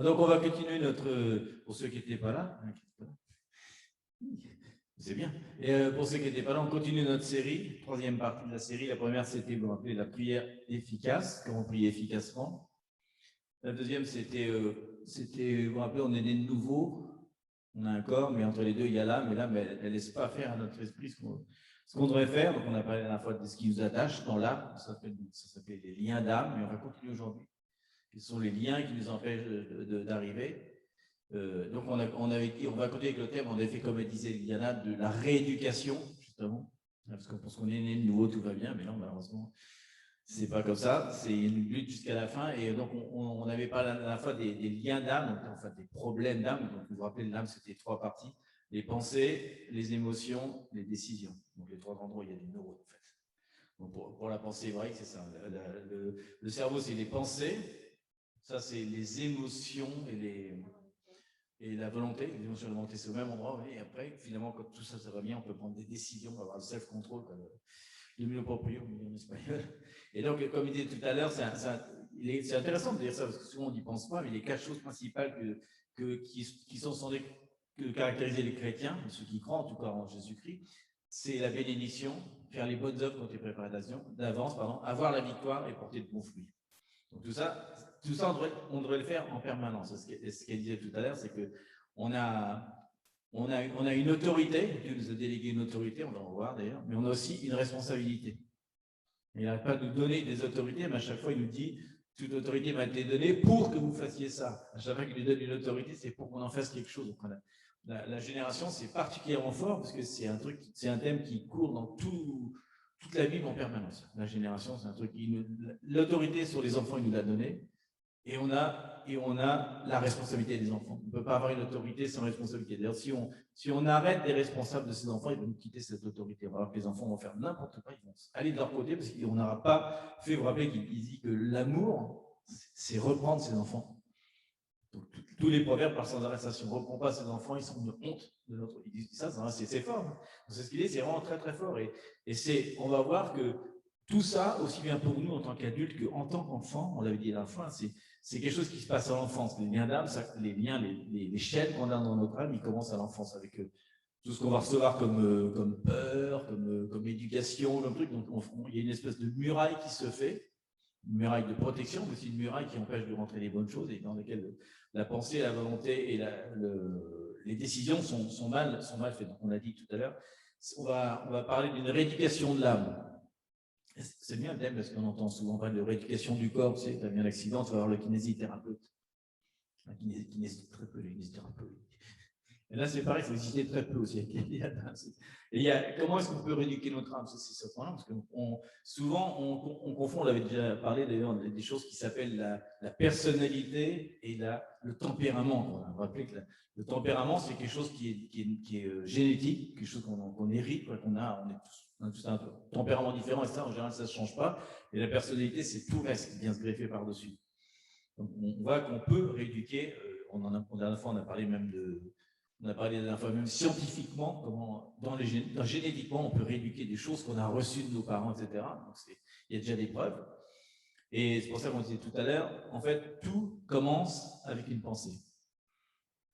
Donc, on va continuer pour ceux qui n'étaient pas là. C'est bien. Et pour ceux qui n'étaient pas là, on continue notre série, troisième partie de la série. La première, c'était, vous vous rappelez, la prière efficace, comment prier efficacement. La deuxième, c'était, vous vous rappelez, on est né de nouveau. On a un corps, mais entre les deux, il y a l'âme. Et l'âme, elle ne laisse pas faire à notre esprit ce qu'on devrait faire. Donc, on a parlé la dernière fois de ce qui nous attache dans l'âme. Ça s'appelle les liens d'âme. Mais on va continuer aujourd'hui. Quels sont les liens qui nous empêchent d'arriver. Donc, on va continuer avec le thème, on a fait, comme disait Liliana, de la rééducation, justement. Parce qu'on pense qu'on est né de nouveau, tout va bien, mais non, malheureusement, c'est pas comme ça. C'est une lutte jusqu'à la fin. Et donc, on avait parlé à la fois des liens d'âme, donc en fait des problèmes d'âme. Donc, vous vous rappelez, l'âme, c'était trois parties: les pensées, les émotions, les décisions. Donc, les trois endroits où il y a des neurones, en fait. Donc, pour la pensée hébraïque, c'est ça. Le cerveau, c'est les pensées. Ça, c'est les émotions et la volonté. Les émotions et la volonté, c'est au même endroit. Oui. Et après, finalement, quand tout ça, ça va bien, on peut prendre des décisions, on va avoir le self-control, le mio proprio, en espagnol. Et donc, comme il disait tout à l'heure, c'est intéressant de dire ça, parce que souvent on n'y pense pas, mais les quatre choses principales qui sont censées caractériser les chrétiens, ceux qui croient en tout cas en Jésus-Christ, c'est la bénédiction, faire les bonnes œuvres quand tu es préparé d'avance, avoir la victoire et porter de bons fruits. Donc tout ça on devrait le faire en permanence. Ce qu'elle disait tout à l'heure, c'est qu'on a une autorité, Dieu nous a délégué une autorité, on va en voir d'ailleurs, mais on a aussi une responsabilité. Il n'arrête pas de nous donner des autorités, mais à chaque fois il nous dit, toute autorité m'a été donnée pour que vous fassiez ça. À chaque fois qu'il nous donne une autorité, c'est pour qu'on en fasse quelque chose. Donc la génération, c'est particulièrement fort parce que c'est un thème qui court dans toute la Bible en permanence. La génération, c'est un truc l'autorité sur les enfants, il nous l'a donné. Et on a la responsabilité des enfants. On ne peut pas avoir une autorité sans responsabilité. D'ailleurs, si on arrête des responsables de ces enfants, ils vont nous quitter cette autorité. On va voir que les enfants vont faire n'importe quoi, ils vont aller de leur côté parce qu'on n'aura pas fait. Vous vous rappelez qu'il dit que l'amour, c'est reprendre ses enfants. Donc, tous les proverbes parlent sans arrêt ça. Si on ne reprend pas ses enfants, ils sont une honte de notre. Il dit ça, c'est fort. C'est ce qu'il dit, c'est vraiment très très fort. Et on va voir que tout ça, aussi bien pour nous en tant qu'adultes qu'en tant qu'enfants, on l'avait dit à la fin, c'est quelque chose qui se passe à l'enfance. Les liens d'âme, les chaînes qu'on a dans notre âme, ils commencent à l'enfance avec tout ce qu'on va recevoir comme peur, comme éducation, comme truc. Donc, il y a une espèce de muraille qui se fait, une muraille de protection, mais aussi une muraille qui empêche de rentrer les bonnes choses et dans laquelle la pensée, la volonté et les décisions sont mal faites. Donc, on l'a dit tout à l'heure, on va parler d'une rééducation de l'âme. C'est bien le thème parce qu'on entend souvent parler de rééducation du corps. Tu sais, tu as bien l'accident, tu vas voir le kinésithérapeute. Très peu, le kinésithérapeute. Et là, c'est pareil, il faut hésiter très peu aussi. Et comment est-ce qu'on peut rééduquer notre âme? C'est ce point-là, parce que souvent, on confond, on l'avait déjà parlé d'ailleurs, des choses qui s'appellent la personnalité et le tempérament. On va rappeler que le tempérament, c'est quelque chose qui est génétique, quelque chose qu'on hérite, on a tous un tempérament différent, et ça, en général, ça ne se change pas. Et la personnalité, c'est tout le reste qui vient se greffer par-dessus. Donc, on voit qu'on peut rééduquer, la dernière fois, on a parlé même la dernière fois, même scientifiquement, comment génétiquement, on peut rééduquer des choses qu'on a reçues de nos parents, etc. Donc, il y a déjà des preuves. Et c'est pour ça qu'on disait tout à l'heure, en fait, tout commence avec une pensée.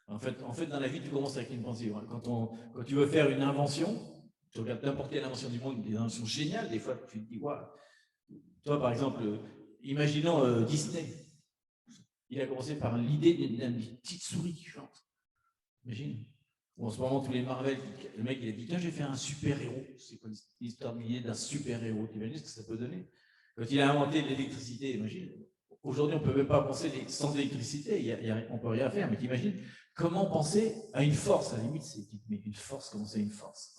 En fait, dans la vie, tout commence avec une pensée. Quand tu veux faire une invention, tu regardes n'importe quelle invention du monde, des inventions géniales, des fois, tu te dis, waouh. Toi, par exemple, imaginons Disney. Il a commencé par l'idée d'une petite souris qui chante. Imagine. Ou en ce moment, tous les Marvel, le mec, il a dit, tiens, j'ai fait un super-héros. C'est quoi l'histoire d'un super-héros? Tu imagines ce que ça peut donner? Quand il a inventé l'électricité, imagine. Aujourd'hui, on ne peut même pas penser sans électricité, on ne peut rien faire. Mais t'imagines comment penser à une force? À la limite, mais une force, comment c'est une force?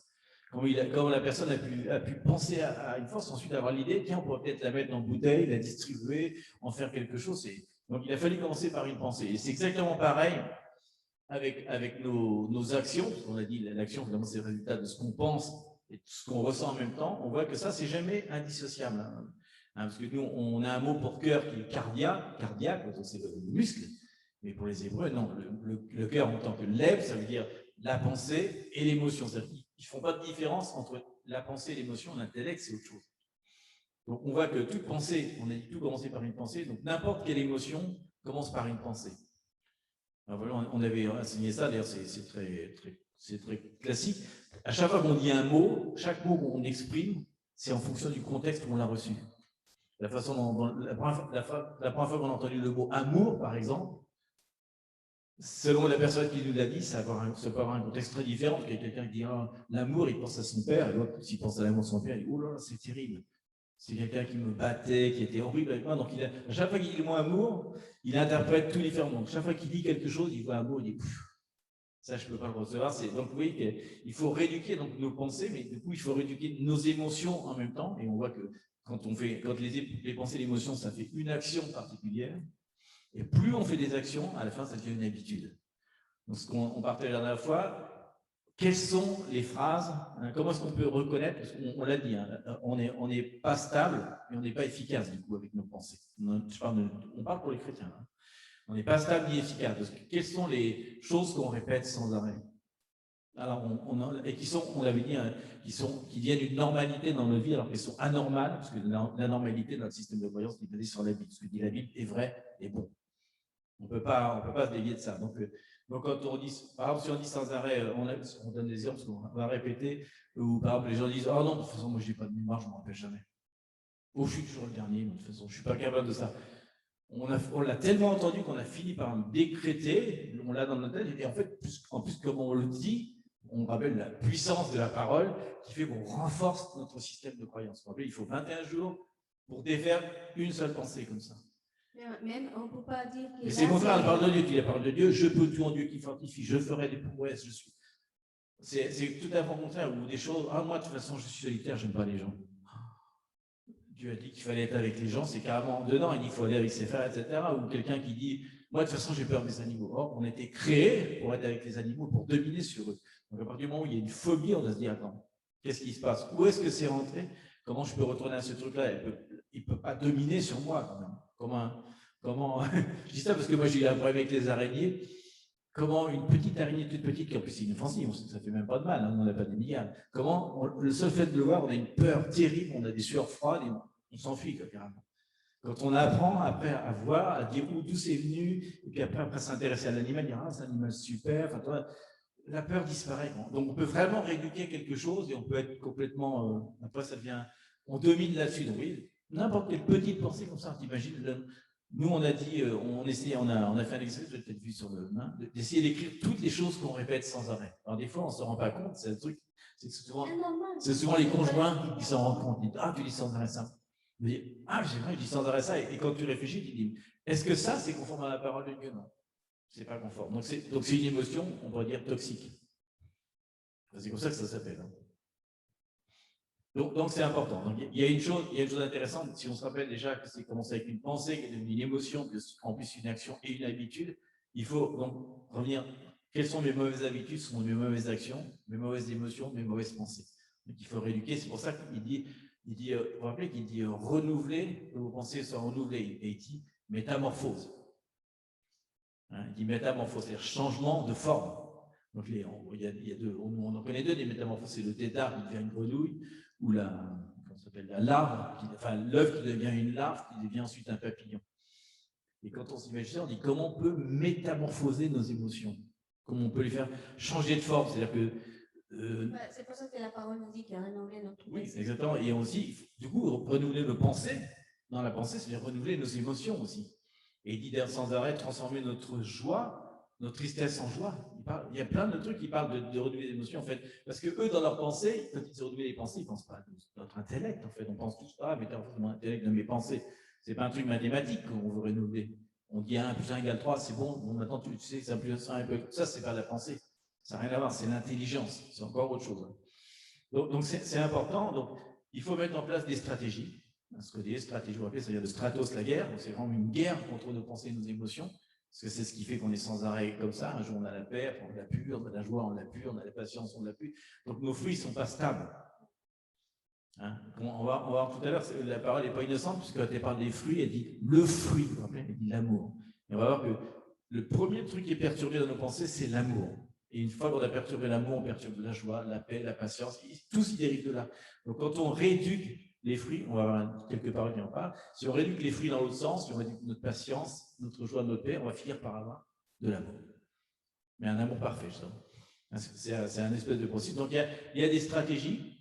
Comment la personne a pu penser à une force, ensuite avoir l'idée, tiens, on pourrait peut-être la mettre dans une bouteille, la distribuer, en faire quelque chose. Donc, il a fallu commencer par une pensée. Et c'est exactement pareil avec nos actions, parce qu'on a dit l'action, finalement, c'est le résultat de ce qu'on pense et de ce qu'on ressent en même temps. On voit que ça, c'est jamais indissociable. Parce que nous, on a un mot pour cœur qui est cardiaque, c'est le muscle. Mais pour les Hébreux, non, le cœur en tant que lèvre, ça veut dire la pensée et l'émotion. C'est-à-dire qu'ils ne font pas de différence entre la pensée et l'émotion. L'intellect, c'est autre chose. Donc, on voit que toute pensée, on a dit tout commencer par une pensée, donc n'importe quelle émotion commence par une pensée. Alors voilà, on avait enseigné ça, d'ailleurs c'est très classique. À chaque fois qu'on dit un mot, chaque mot qu'on exprime, c'est en fonction du contexte où on l'a reçu. La façon la première fois qu'on a entendu le mot amour, par exemple, selon la personne qui nous l'a dit, ça peut avoir un contexte très différent. Il y a quelqu'un qui dit l'amour, il pense à son père, et l'autre, s'il pense à l'amour de son père, il dit oh là là, c'est terrible. C'est quelqu'un qui me battait, qui était horrible avec moi. Donc, à chaque fois qu'il dit le mot amour, il interprète tout différemment. Donc, chaque fois qu'il dit quelque chose, il voit amour, il dit ça, je ne peux pas le recevoir. Donc, oui, il faut rééduquer donc, nos pensées, mais du coup, il faut rééduquer nos émotions en même temps. Et on voit que quand les pensées et l'émotion, ça fait une action particulière. Et plus on fait des actions, à la fin, ça devient une habitude. Donc, ce qu'on partage la dernière fois, quelles sont les phrases, comment est-ce qu'on peut reconnaître, parce qu'on l'a dit, on n'est pas stable, mais on n'est pas efficace, du coup, avec nos pensées. On parle pour les chrétiens. On n'est pas stable ni efficace. Parce que quelles sont les choses qu'on répète sans arrêt? Alors, et qui sont, on l'avait dit, qui viennent d'une normalité dans nos vies, alors qu'elles sont anormales, parce que la normalité de notre système de croyance est basée sur la Bible. Ce que dit la Bible est vrai et bon. On ne peut pas se dévier de ça. Donc, quand on dit, par exemple, si on dit sans arrêt, on donne des exemples, parce qu'on va répéter, ou par exemple, les gens disent oh non, de toute façon, moi, je n'ai pas de mémoire, je ne me rappelle jamais. Oh, je suis toujours le dernier, de toute façon, je ne suis pas capable de ça. On l'a tellement entendu qu'on a fini par le décréter, on l'a dans notre tête, et en fait, en plus, comme on le dit, on rappelle la puissance de la parole qui fait qu'on renforce notre système de croyance. Il faut 21 jours pour défaire une seule pensée comme ça. Même, on ne peut pas dire que. Mais c'est contraire à la parole de Dieu. Tu dis la parole de Dieu, je peux tout en Dieu qui fortifie, je ferai des prouesses, je suis. C'est tout à fait contraire, ou des choses. Moi, de toute façon, je suis solitaire, je n'aime pas les gens. Dieu a dit qu'il fallait être avec les gens, c'est carrément dedans, il dit qu'il faut aller avec ses frères, etc. Ou quelqu'un qui dit moi, de toute façon, j'ai peur des animaux. Or, on a été créés pour être avec les animaux, pour dominer sur eux. Donc, à partir du moment où il y a une phobie, on doit se dire attends, qu'est-ce qui se passe? Où est-ce que c'est rentré? Comment je peux retourner à ce truc-là? Il ne peut pas dominer sur moi, quand même. Comment je dis ça parce que moi, j'ai eu un problème avec les araignées. Comment une petite araignée toute petite, qui en plus c'est inoffensive, ça ne fait même pas de mal, on n'en a pas des milliards. Comment, le seul fait de le voir, on a une peur terrible, on a des sueurs froides et on s'enfuit carrément. Quand on apprend après à voir, à dire d'où c'est venu, et puis après s'intéresser à l'animal, dire c'est un animal super, enfin, toi, la peur disparaît. Donc on peut vraiment rééduquer quelque chose et on peut être complètement. Après ça devient. On domine là-dessus. Donc oui, n'importe quelle petite pensée comme ça, t'imagines. Nous, on a dit, on a fait un exercice, vous avez peut-être vu sur le main, d'essayer d'écrire toutes les choses qu'on répète sans arrêt. Alors des fois, on ne se rend pas compte, c'est un truc, c'est souvent les conjoints qui s'en rendent compte. Ils disent tu dis sans arrêt ça. Mais, j'ai vrai, je dis sans arrêt ça. Et quand tu réfléchis, tu dis, est-ce que ça, c'est conforme à la parole de Dieu? Non, c'est pas conforme. Donc c'est une émotion, on pourrait dire toxique. C'est comme ça que ça s'appelle. Donc c'est important. Donc, il y a une chose intéressante, si on se rappelle déjà que c'est commencé avec une pensée, qui est devenue une émotion, en plus une action et une habitude, il faut donc revenir, quelles sont mes mauvaises habitudes, sont mes mauvaises actions, mes mauvaises émotions, mes mauvaises pensées. Donc il faut rééduquer, c'est pour ça qu'il dit, vous vous rappelez qu'il dit renouveler, que vos pensées soient renouvelées, et il dit métamorphose. Il dit métamorphose, c'est-à-dire changement de forme. Donc il y a deux, on en connaît deux des métamorphoses, c'est le tétard qui devient une grenouille, ou la larve, l'œuf qui devient une larve, qui devient ensuite un papillon. Et quand on s'imagine ça, on dit comment on peut métamorphoser nos émotions, comment on peut les faire changer de forme, c'est-à-dire que c'est pour ça que la parole nous dit qu'il y a renouveler notre oui, exactement. Et aussi, du coup, renouveler nos pensées. Dans la pensée, c'est-à-dire renouveler nos émotions aussi. Et il dit sans arrêt transformer notre joie, notre tristesse en joie. Il y a plein de trucs qui parlent de renouveler les émotions, en fait. Parce que eux, dans leur pensée, quand ils renouvelent les pensées, ils ne pensent pas à notre intellect, en fait. On pense tous pas, métamorphose mon intellect de mes pensées. Ce n'est pas un truc mathématique qu'on veut renouveler. On dit 1 plus 1 égale 3, c'est bon. Maintenant, tu sais que ça plus 1 égale 3. Ça, c'est pas la pensée. Ça n'a rien à voir, c'est l'intelligence. C'est encore autre chose. Donc c'est important. Donc, il faut mettre en place des stratégies. Ce que des stratégies, vous rappelez, ça vient de stratos, la guerre. C'est vraiment une guerre contre nos pensées et nos émotions. Parce que c'est ce qui fait qu'on est sans arrêt comme ça. Un jour, on a la paix, on l'a plus, on a la joie, on l'a plus, on a la patience, on l'a plus. Donc, nos fruits ne sont pas stables. On va voir tout à l'heure, la parole n'est pas innocente, puisque quand elle parle des fruits, elle dit le fruit, vous rappelez, elle dit l'amour. Et on va voir que le premier truc qui est perturbé dans nos pensées, c'est l'amour. Et une fois qu'on a perturbé l'amour, on perturbe la joie, la paix, la patience. Tout s'y dérive de là. Donc, quand on rééduque les fruits, on va avoir quelques paroles qui en parlent. Si on rééduque les fruits dans l'autre sens, si on rééduque notre patience, notre joie, notre paix, on va finir par avoir de l'amour. mais un amour parfait, justement. C'est un espèce de processus. Donc, il y a des stratégies.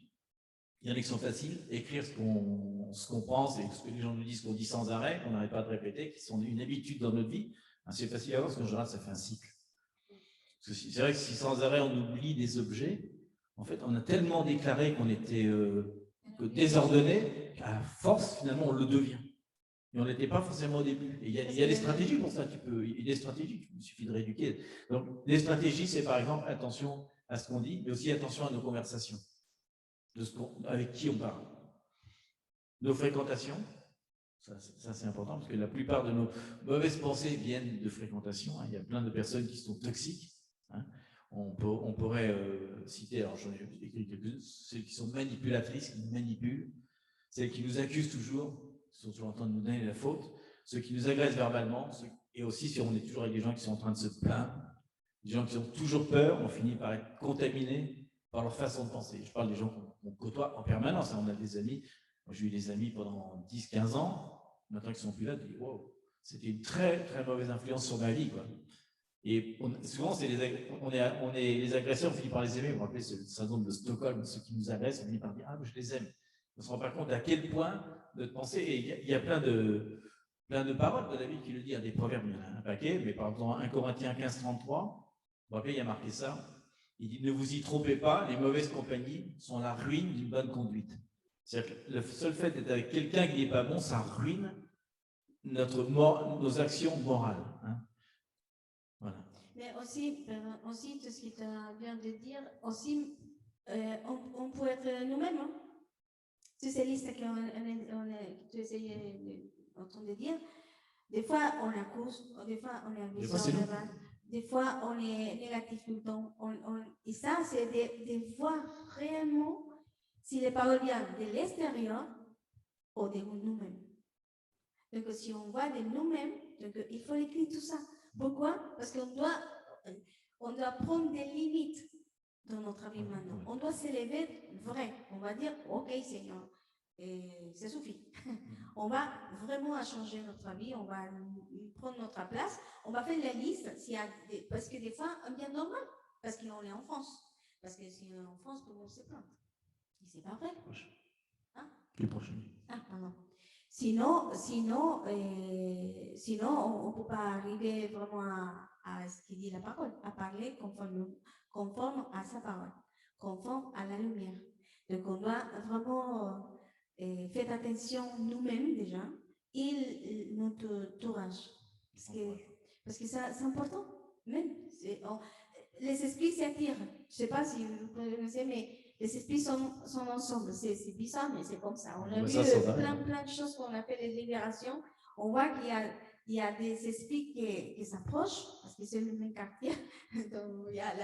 Il y en a qui sont faciles. Écrire ce qu'on pense et ce que les gens nous disent, qu'on dit sans arrêt, qu'on n'arrête pas de répéter, qui sont une habitude dans notre vie. C'est facile à voir parce qu'en général, ça fait un cycle. C'est vrai que si sans arrêt on oublie des objets, en fait, on a tellement déclaré qu'on était désordonné qu'à force, finalement, on le devient. Mais on n'était pas forcément au début. Et il y a des stratégies pour ça. Il y a des stratégies, il suffit de rééduquer. Donc, les stratégies, c'est par exemple attention à ce qu'on dit, mais aussi attention à nos conversations, avec qui on parle. Nos fréquentations, ça c'est important, parce que la plupart de nos mauvaises pensées viennent de fréquentation. Il y a plein de personnes qui sont toxiques. On pourrait citer, alors j'en ai écrit quelques-unes, celles qui sont manipulatrices, qui nous manipulent, celles qui nous accusent toujours, qui sont toujours en train de nous donner la faute, ceux qui nous agressent verbalement, et aussi si on est toujours avec des gens qui sont en train de se plaindre, des gens qui ont toujours peur, on finit par être contaminés par leur façon de penser. Je parle des gens qu'on côtoie en permanence. On a des amis, moi j'ai eu des amis pendant 10-15 ans, maintenant qu'ils ne sont plus là, je dis wow, c'était une très très mauvaise influence sur ma vie, quoi. Et souvent, on est les agresseurs, on finit par les aimer. Vous vous rappelez, c'est le syndrome de Stockholm, ceux qui nous agressent, on finit par dire ah, je les aime. On ne se rend pas compte à quel point notre pensée, et il y a plein de paroles de la Bible qui le dit, des proverbes, il y en a un paquet, mais par exemple, 1 Corinthiens 15-33, vous vous rappelez, il y a marqué ça. Il dit ne vous y trompez pas, les mauvaises compagnies sont la ruine d'une bonne conduite. C'est-à-dire que le seul fait d'être avec quelqu'un qui n'est pas bon, ça ruine nos actions morales. Voilà. Mais aussi, tout ce que tu viens de dire, aussi, on peut être nous-mêmes. Hein? Toutes ces listes que tu essayais de dire, des fois on accuse, des fois on est agresseur verbal, des fois on est négatif tout le temps. Et ça, c'est de voir réellement si les paroles viennent de l'extérieur ou de nous-mêmes. Donc, si on voit de nous-mêmes, donc, il faut écrire tout ça. Pourquoi? Parce qu'on doit prendre des limites dans notre vie maintenant. On doit s'élever vrai. On va dire, OK, Seigneur, ça suffit. On va vraiment changer notre vie, on va prendre notre place, on va faire la liste, parce que des fois, un bien normal, parce qu'on est en France. Parce que si on est en France, tout le monde se plaint. Et c'est pas vrai. Hein? Plus proche. Ah, pardon. Sinon, on ne peut pas arriver vraiment à ce qu'il dit la parole, à parler conforme à sa parole, conforme à la lumière. Donc, on doit vraiment faire attention nous-mêmes déjà et notre entourage. Parce que ça, c'est important. Même, les esprits s'attirent. Je ne sais pas si vous connaissez, mais les esprits sont ensemble. C'est bizarre, mais c'est comme ça. On a vu plein de choses qu'on appelle les libérations. On voit qu'il y a des esprits qui s'approchent, parce que c'est le même quartier. Donc, il y a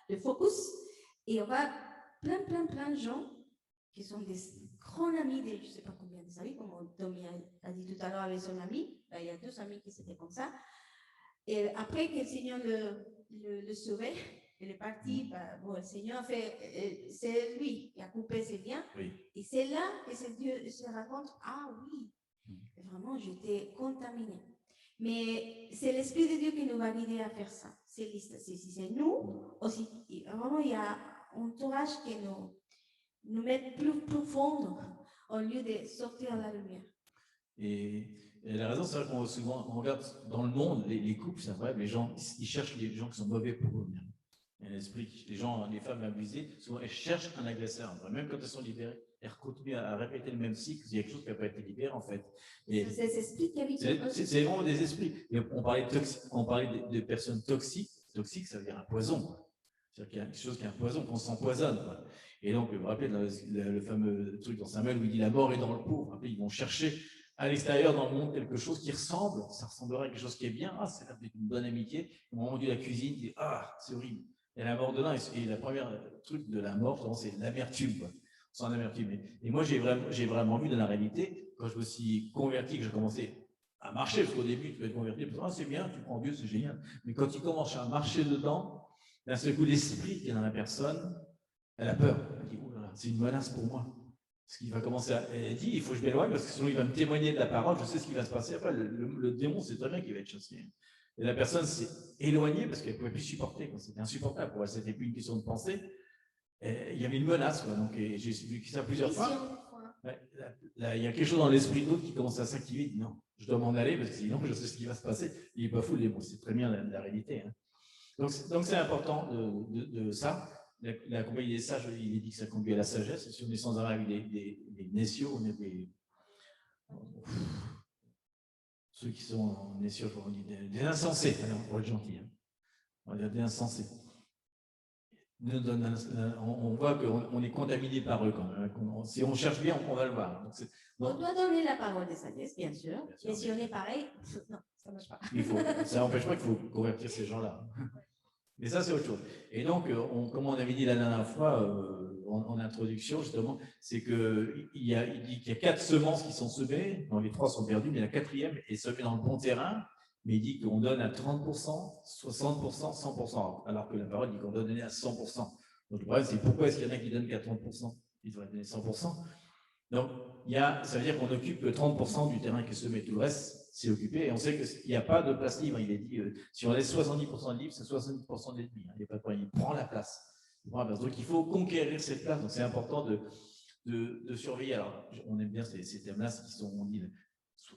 le focus. Et on voit plein de gens qui sont des grands amis, je ne sais pas combien de amis, comme Tommy a dit tout à l'heure avec son ami. Il y a 2 amis qui s'étaient comme ça. Et après que le Seigneur le sauvait, il est parti, le Seigneur c'est lui qui a coupé ses liens. Oui. Et c'est là que Dieu se raconte, ah oui, vraiment j'étais contaminé. Mais c'est l'Esprit de Dieu qui nous va guider à faire ça. C'est c'est nous aussi. Vraiment, il y a un entourage qui nous met plus profond au lieu de sortir à la lumière. Et la raison, c'est vrai qu'on souvent, on regarde dans le monde, les couples, c'est vrai, les gens, ils cherchent les gens qui sont mauvais pour eux. Il y a un esprit, les femmes abusées, souvent elles cherchent un agresseur. Même quand elles sont libérées, elles continuent à répéter le même cycle. Il y a quelque chose qui n'a pas été libéré, en fait. C'est ces esprits qui habitent. C'est vraiment des esprits. Et on parlait de personnes toxiques. Toxiques, ça veut dire un poison. C'est-à-dire qu'il y a quelque chose qui est un poison, qu'on s'empoisonne. Et donc, vous vous rappelez le fameux truc dans Samuel où il dit la mort est dans le pot. Vous vous rappelez, ils vont chercher à l'extérieur dans le monde quelque chose qui ressemble, ça ressemblerait à quelque chose qui est bien, ça a peut-être une bonne amitié. Au moment de la cuisine, il dit c'est horrible. Et la mort de l'un, et la première truc de la mort, c'est l'amertume, sans l'amertume. Et moi, j'ai vraiment vu dans la réalité, quand je me suis converti, que j'ai commencé à marcher, parce qu'au début, tu peux être converti, c'est bien, tu prends Dieu, c'est génial. Mais quand tu commences à marcher dedans, d'un seul coup, l'esprit qui est dans la personne, elle a peur. Elle dit, oh là là, c'est une menace pour moi. Parce qu'il va commencer elle dit, il faut que je m'éloigne, parce que sinon il va me témoigner de la parole, je sais ce qui va se passer. Après, le démon, c'est très bien qu'il va être chassé. Et la personne s'est éloignée parce qu'elle ne pouvait plus supporter. C'était insupportable pour elle. C'était plus une question de pensée. Et il y avait une menace. Quoi. Donc, j'ai vécu ça plusieurs fois. Ouais, là, il y a quelque chose dans l'esprit d'autre qui commence à s'activer. Il dit non, je dois m'en aller parce que sinon, je sais ce qui va se passer. Il n'est pas fou, bon, c'est très bien la réalité. Hein. Donc, c'est important de ça. La compagnie des sages, il est dit que ça conduit à la sagesse. Si on est sans arrêt avec des nécios, on est ceux qui sont nécios, on dit des insensés, alors, pour être gentil. Hein. On va dire des insensés. On voit qu'on est contaminé par eux quand même. Si on cherche bien, on va le voir. Donc, on doit donner la parole de sagesse, bien sûr. Mais si on est pareil, non, ça ne marche pas. Ça n'empêche pas qu'il faut convertir ces gens-là. Mais ça, c'est autre chose. Et donc, comme on avait dit la dernière fois en introduction, justement, c'est qu'il dit qu'il y a 4 semences qui sont semées, dont les 3 sont perdues, mais la 4e est semée dans le bon terrain, mais il dit qu'on donne à 30%, 60%, 100%, alors que la parole dit qu'on doit donner à 100%. Donc, le problème, c'est pourquoi est-ce qu'il y en a qui donnent qu'à 30%? Ils devraient donner 100%. Donc, ça veut dire qu'on occupe 30% du terrain qui est semé, tout le reste, c'est occupé, et on sait qu'il n'y a pas de place libre. Il est dit, si on laisse 70% de libre, c'est 70% d'ennemis. Hein, il n'y a pas de problème, il prend la place. Donc, il faut conquérir cette place. Donc, c'est important de surveiller. Alors, on aime bien ces thèmes-là, on dit,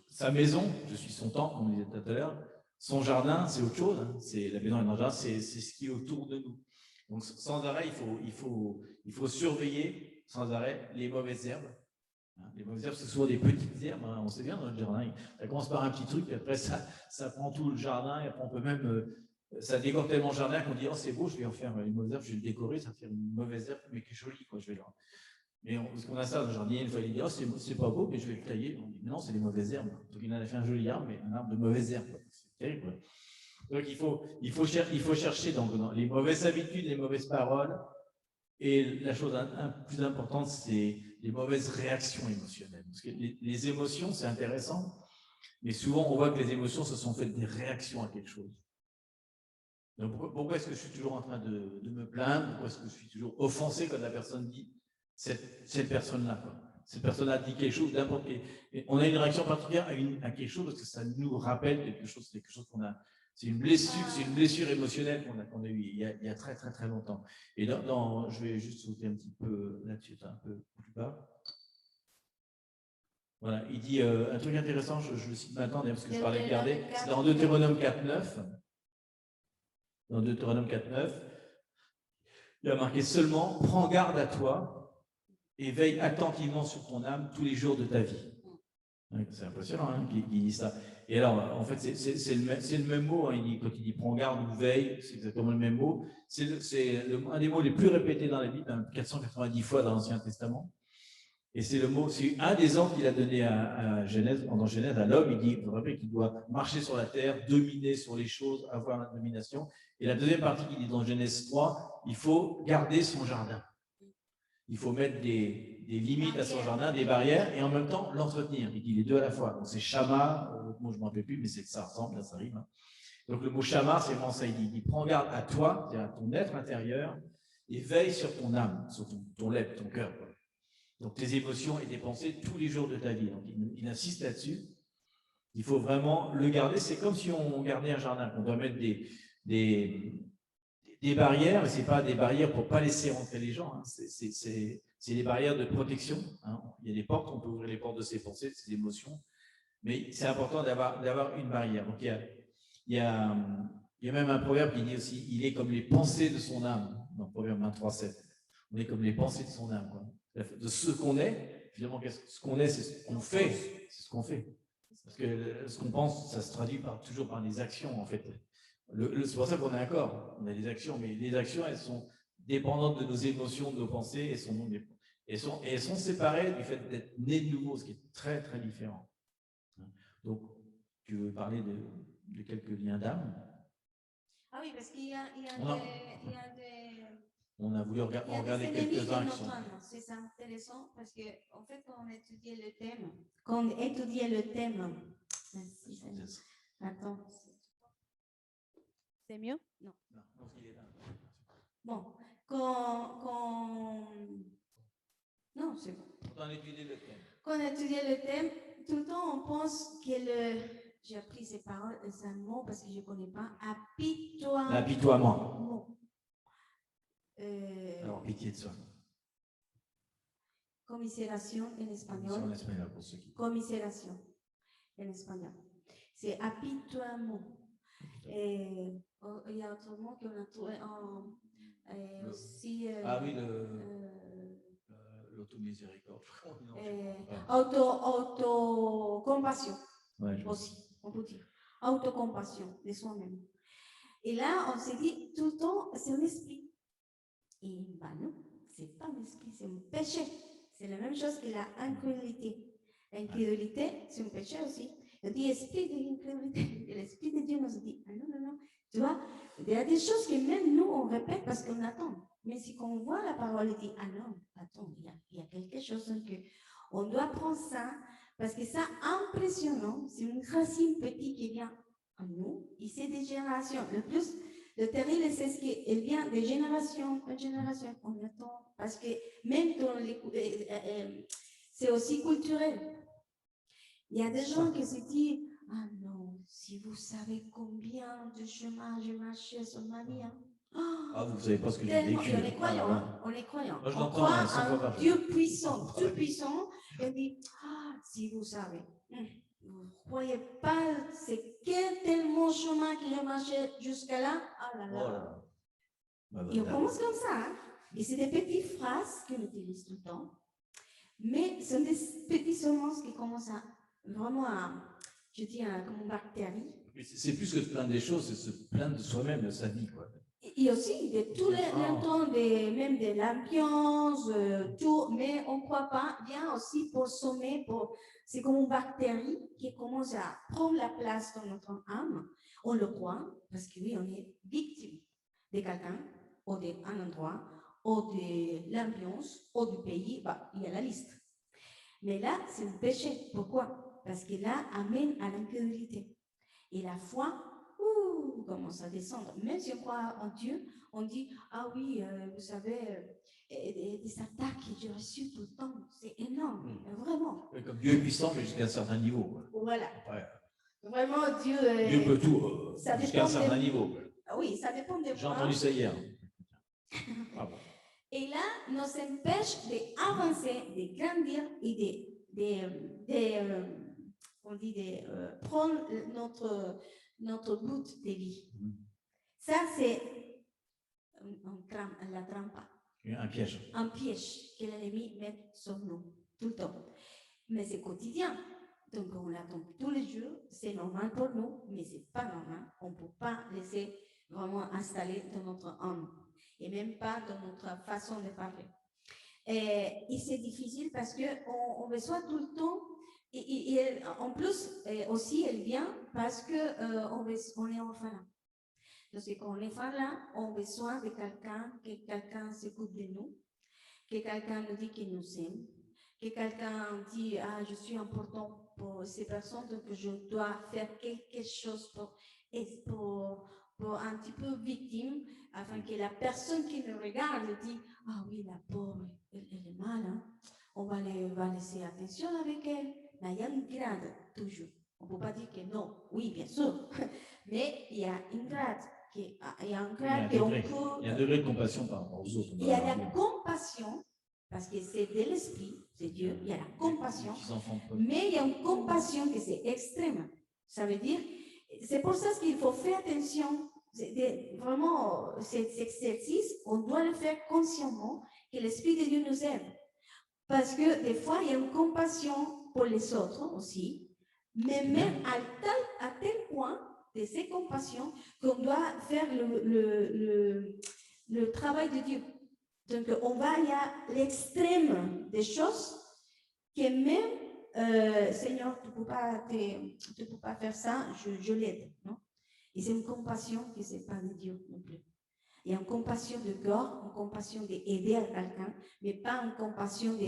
sa maison, je suis son temple, comme on disait tout à l'heure. Son jardin, c'est autre chose. Hein, c'est la maison et le jardin, c'est ce qui est autour de nous. Donc, sans arrêt, il faut surveiller sans arrêt les mauvaises herbes. Les mauvaises herbes, c'est souvent des petites herbes, hein, on sait bien dans notre jardin. Ça commence par un petit truc, et après ça prend tout le jardin, et après on peut même. Ça décore tellement le jardin qu'on dit oh, c'est beau, je vais en faire une mauvaise herbe, je vais le décorer, ça va faire une mauvaise herbe, mais qui est jolie, quoi. Mais parce qu'on a ça dans le jardin, une fois il dit oh, c'est pas beau, mais je vais le tailler. On dit mais non, c'est des mauvaises herbes. Donc il en a fait un joli arbre, mais un arbre de mauvaise herbe. C'est terrible. Quoi. Donc il faut chercher dans les mauvaises habitudes, les mauvaises paroles. Et la chose plus importante, c'est les mauvaises réactions émotionnelles. Parce que les émotions, c'est intéressant, mais souvent, on voit que les émotions se sont faites des réactions à quelque chose. Donc, pourquoi est-ce que je suis toujours en train de me plaindre? Pourquoi est-ce que je suis toujours offensé quand la personne dit cette personne-là, quoi. Cette personne-là dit quelque chose, n'importe quel. On a une réaction particulière à quelque chose parce que ça nous rappelle quelque chose qu'on a. C'est une blessure émotionnelle qu'on a eue il y a très, très, très longtemps. Et je vais juste sauter un petit peu là-dessus, un peu plus bas. Voilà, il dit un truc intéressant, je le cite maintenant, parce que je parlais de garder, c'est dans Deutéronome 4.9. Dans Deutéronome 4.9, il a marqué seulement, prends garde à toi et veille attentivement sur ton âme tous les jours de ta vie. C'est impressionnant hein, qu'il dit ça. Et alors, en fait, c'est le même mot. Hein, quand il dit prends garde ou veille, c'est exactement le même mot. C'est un des mots les plus répétés dans la Bible, 490 fois dans l'Ancien Testament. Et c'est un des ordres qu'il a donné à Genèse, dans Genèse, à l'homme. Il dit qu'il doit marcher sur la terre, dominer sur les choses, avoir la domination. Et la deuxième partie qu'il dit dans Genèse 3, il faut garder son jardin. Il faut mettre des limites à son jardin, des barrières, et en même temps l'entretenir. Il dit les deux à la fois. Donc c'est Shama, moi je ne m'en rappelle plus, mais c'est que ça ressemble, là, ça rime. Hein. Donc le mot Shama, c'est vraiment ça. Il dit prends garde à toi, c'est-à-dire à ton être intérieur, et veille sur ton âme, sur ton lèvre, ton cœur. Quoi. Donc tes émotions et tes pensées tous les jours de ta vie. Donc il insiste là-dessus. Il faut vraiment le garder. C'est comme si on gardait un jardin. On doit mettre des barrières, mais ce n'est pas des barrières pour ne pas laisser rentrer les gens. Hein. C'est des barrières de protection. Hein. Il y a des portes, on peut ouvrir les portes de ses pensées, de ses émotions. Mais c'est important d'avoir une barrière. Donc il y a même un proverbe qui dit aussi il est comme les pensées de son âme, dans Proverbe 23.7. On est comme les pensées de son âme. Quoi. De ce qu'on est, finalement, ce qu'on est, c'est ce qu'on fait. C'est ce qu'on fait. Parce que ce qu'on pense, ça se traduit toujours par des actions, en fait. C'est pour ça qu'on a un corps, on a des actions, mais les actions, elles sont dépendantes de nos émotions, de nos pensées, elles sont séparées du fait d'être né de nouveau, ce qui est très, très différent. Donc, tu veux parler de quelques liens d'âme? Ah oui, parce qu'il y a des... On a voulu regarder quelques-uns qui sont... C'est intéressant parce qu'en fait, quand on étudiait le thème... Attends. C'est mieux? Non. Bon, non, c'est bon. Quand on étudiait le thème. Quand on étudiait le thème, tout le temps, on pense que j'ai appris ces paroles, c'est un mot parce que je ne connais pas. Apitoiement. L'apitoiement. Alors, pitié de soi. Commisération en espagnol. En espagnol pour ceux qui. Commisération en espagnol. C'est apitoiement. Et il y a autre mot qu'on a trouvé aussi. Oui, l'automiséricorde. Autocompassion. Ouais, aussi, on peut dire. Autocompassion de soi-même. Et là, on s'est dit tout le temps, c'est un esprit. Et non, c'est pas un esprit, c'est un péché. C'est la même chose que l'incrédulité. L'incrédulité, c'est un péché aussi. Il dit esprit de l'incrédulité. Et l'esprit de Dieu nous dit, non. Tu vois, il y a des choses que même nous, on répète parce qu'on attend. Mais si on voit la parole, il dit, non, attends, il y a quelque chose que on doit prendre ça, parce que ça, impressionnant, c'est une racine petite qui vient en nous, et c'est des générations. Le terrible, c'est ce qu'elle vient de génération en génération. On attend, parce que même dans les, c'est aussi culturel. Il y a des gens qui se disent, non, si vous savez combien de chemin j'ai marché sur ma vie, vous ne savez pas ce que j'ai vécu. On est croyant, on est croyant. Moi, je on croit en Dieu puissant, et on dit, si vous savez, vous ne croyez pas, c'est quel tellement chemin que j'ai marché jusqu'à là, Et on commence comme ça, et c'est des petites phrases qu'on utilise tout le temps, mais ce sont des petites semences qui commencent à vraiment je dis, comme une bactérie. C'est plus que se plaindre des choses, c'est se plaindre de soi-même, de sa vie, quoi. Et aussi de tous les temps, même de l'ambiance, tout, mais on ne croit pas, bien aussi pour sommer, c'est comme une bactérie qui commence à prendre la place dans notre âme. On le croit, parce que oui, on est victime de quelqu'un, ou d'un endroit, ou de l'ambiance, ou du pays, il y a la liste. Mais là, c'est le péché. Pourquoi? Parce que là, amène à l'incrédulité. Et la foi, commence à descendre. Même si on croit en Dieu, on dit, oui, vous savez, des attaques que j'ai reçues tout le temps, c'est énorme, vraiment. Comme Dieu est puissant, mais jusqu'à un certain niveau. Quoi. Voilà. Ouais. Vraiment, Dieu peut tout, jusqu'à un certain niveau. Quoi. Oui, ça dépend des J'ai entendu ça hier. Et là, nous empêche d'avancer, de grandir et de prendre notre but de vie. Ça, c'est la trampe. Un piège. Un piège que l'ennemi met sur nous tout le temps. Mais c'est quotidien. Donc, on l'attend tous les jours. C'est normal pour nous, mais ce n'est pas normal. On ne peut pas laisser vraiment installer dans notre âme. Et même pas dans notre façon de parler. Et c'est difficile parce qu'on reçoit tout le temps. Et en plus, aussi, elle vient parce qu'on est orphelin. Donc, quand on est orphelin, on a besoin de quelqu'un, que quelqu'un s'occupe de nous, que quelqu'un nous dit qu'il nous aime, que quelqu'un dit, je suis important pour ces personnes, donc je dois faire quelque chose pour un petit peu victime, afin que la personne qui nous regarde dit, oui, la pauvre, elle est mal, on va laisser attention avec elle. Mais il y a une grade, toujours. On ne peut pas dire que non, oui, bien sûr, mais il y a une grade. Il y a un degré de compassion par rapport aux autres. Il y a la compassion, parce que c'est de l'esprit, c'est Dieu, il y a la compassion, mais il y a une compassion qui c'est extrême. Ça veut dire, c'est pour ça qu'il faut faire attention. Vraiment, cet exercice, on doit le faire consciemment, que l'Esprit de Dieu nous aide. Parce que des fois, il y a une compassion pour les autres aussi, mais même à tel point de ces compassions qu'on doit faire le travail de Dieu. Donc, il y a l'extrême des choses que même, Seigneur, tu ne peux pas faire ça, je l'aide, non? Et c'est une compassion qui n'est pas de Dieu non plus. Il y a une compassion de corps, une compassion d'aider à quelqu'un, mais pas une compassion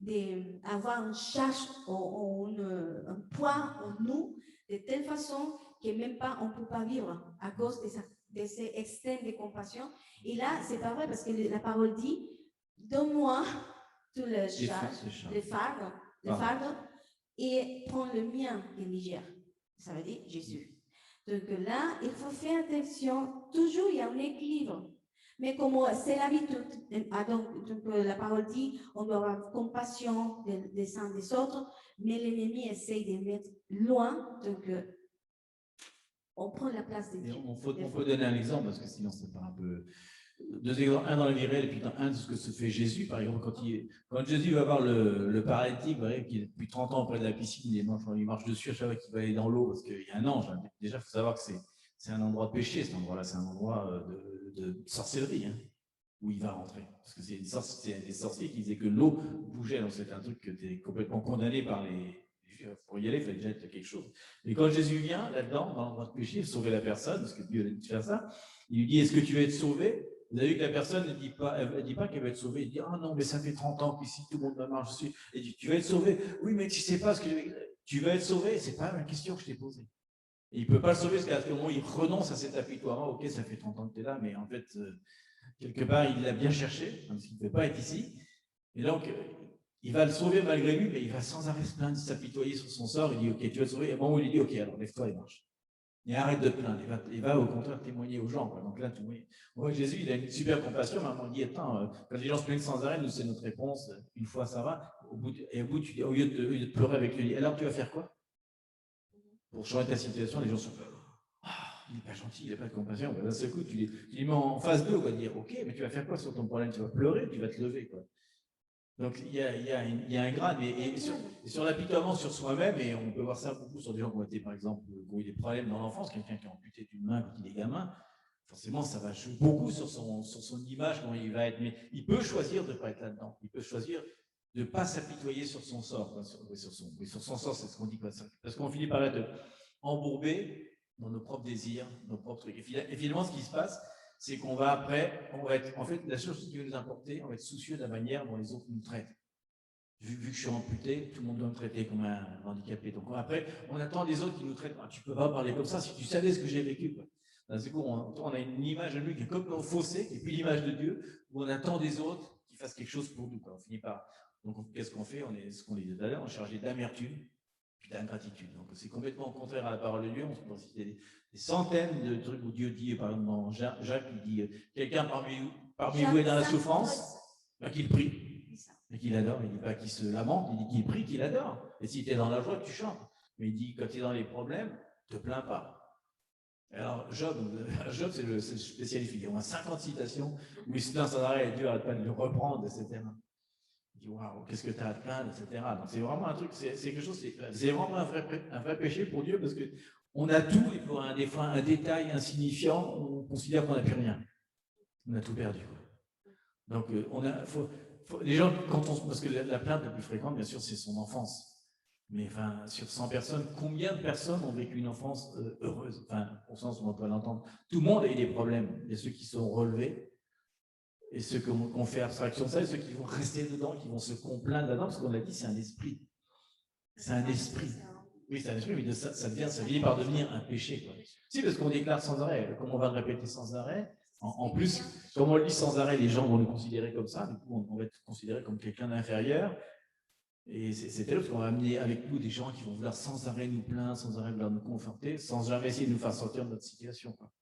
d'avoir une charge ou un poids en nous, de telle façon que même pas on ne peut pas vivre à cause de ces extrêmes de compassion. Et là, c'est pas vrai parce que la parole dit, donne-moi tout le charge, le fardeau, et prends le mien qui est légère. ça veut dire Jésus. Donc là, il faut faire attention, toujours il y a un équilibre. Mais comme c'est l'habitude, donc la parole dit, on doit avoir compassion des uns des autres, mais l'ennemi essaye de mettre loin, donc on prend la place de Dieu. On peut donner un exemple, parce que sinon c'est pas un peu... Deux exemples, un dans la vie réelle et puis un de ce que se fait Jésus. Par exemple, quand Jésus va voir le paralytique, qui est depuis 30 ans auprès de la piscine, il marche dessus à chaque fois qu'il va aller dans l'eau, parce qu'il y a un ange. Déjà, il faut savoir que c'est un endroit de péché, cet endroit-là, c'est un endroit de sorcellerie, hein, où il va rentrer. Parce que c'est des sorciers qui disaient que l'eau bougeait, donc c'est un truc que tu es complètement condamné par les... Pour y aller, il fallait déjà être quelque chose. Et quand Jésus vient là-dedans, dans l'endroit de péché, sauver la personne, parce que Dieu a dit de faire ça, il lui dit, est-ce que tu veux être sauvé? Vous avez vu que la personne ne dit pas qu'elle va être sauvée. Elle dit, ah non, mais ça fait 30 ans qu'ici, tout le monde me marche dessus. Elle dit, tu vas être sauvé. Oui, mais tu sais pas ce que tu vas être sauvé. C'est pas la question que je t'ai posée. Et il ne peut pas le sauver parce qu'à ce moment, il renonce à cet apitoiement. Ok, ça fait 30 ans que tu es là, mais en fait, quelque part, il l'a bien cherché, parce qu'il ne peut pas être ici. Et donc, il va le sauver malgré lui, mais il va sans arrêt se plaindre, s'apitoyer sur son sort. Il dit, ok, tu vas te sauver. Et à un moment où il dit, ok, alors lève-toi et marche. Et arrête de te plaindre. Il va au contraire témoigner aux gens. Quoi. Donc là, on voit que Jésus, il a une super compassion, mais à un moment, il dit, attends, quand les gens se plaignent sans arrêt, nous, c'est notre réponse. Une fois, ça va. Au bout, tu dis, au lieu de pleurer avec lui, alors tu vas faire quoi? Pour changer ta situation, les gens sont il n'est pas gentil, il n'a pas de compassion. D'un seul coup, tu les mets en face d'eux, on va dire, ok, mais tu vas faire quoi sur ton problème? Tu vas pleurer, tu vas te lever, quoi. Donc il y a un grade, et sur l'apitoiement sur soi-même, et on peut voir ça beaucoup sur des gens qui ont été, par exemple, qui ont eu des problèmes dans l'enfance, quelqu'un qui a amputé d'une main quand il est gamin, forcément ça va jouer beaucoup sur son image, comment il va être, mais il peut choisir de ne pas être là-dedans, il peut choisir de ne pas s'apitoyer sur son sort, quoi, sur son sort, c'est ce qu'on dit, quoi, parce qu'on finit par être embourbé dans nos propres désirs, nos propres trucs. Et finalement, ce qui se passe, c'est qu'on va après, on va être, en fait, la chose qui veut nous importer, on va être soucieux de la manière dont les autres nous traitent. Vu que je suis amputé, tout le monde doit me traiter comme un handicapé. Donc après, on attend des autres qui nous traitent. Ah, tu peux pas parler comme ça si tu savais ce que j'ai vécu. C'est cool, on a une image de lui qui est complètement faussée, et puis l'image de Dieu, où on attend des autres qui fassent quelque chose pour nous. Quoi. On finit par. Donc qu'est-ce qu'on fait? On est ce qu'on disait tout à l'heure, on est chargé d'amertume puis d'ingratitude. Donc c'est complètement contraire à la parole de Dieu. On se pense qu'il y a des centaines de trucs où Dieu dit, par exemple dans Jacques, il dit quelqu'un parmi vous est dans la souffrance, qu'il prie et qu'il adore. Il ne dit pas qu'il se lamente, il dit qu'il prie, qu'il adore. Et si tu es dans la joie, tu chantes. Mais il dit quand tu es dans les problèmes, ne te plains pas. Alors Job c'est le spécialiste. Il y a 50 citations où il se plaint sans arrêt et Dieu n'arrête pas de le reprendre, etc. Il dit waouh, qu'est-ce que tu as à te plaindre, etc. Donc c'est vraiment un truc, c'est quelque chose, c'est vraiment un vrai péché pour Dieu parce qu'on a tout et pour des fois un détail insignifiant, on considère qu'on n'a plus rien. On a tout perdu. Donc les gens, parce que la plainte la plus fréquente, bien sûr, c'est son enfance. Mais enfin, sur 100 personnes, combien de personnes ont vécu une enfance heureuse? Enfin, au sens où on peut l'entendre. Tout le monde a eu des problèmes. Il y a ceux qui sont relevés. Et ceux qui ont fait abstraction de ça, et ceux qui vont rester dedans, qui vont se complaindre dedans, parce qu'on l'a dit, c'est un esprit. C'est un esprit. Oui, c'est un esprit, mais ça finit par devenir un péché. Quoi. Si, parce qu'on déclare sans arrêt, comme on va le répéter sans arrêt, en plus, comme on le dit sans arrêt, les gens vont nous considérer comme ça, du coup, on va être considéré comme quelqu'un d'inférieur. Et c'est terrible, parce qu'on va amener avec nous des gens qui vont vouloir sans arrêt nous plaindre, sans arrêt vouloir nous conforter, sans jamais essayer de nous faire sortir de notre situation. Quoi.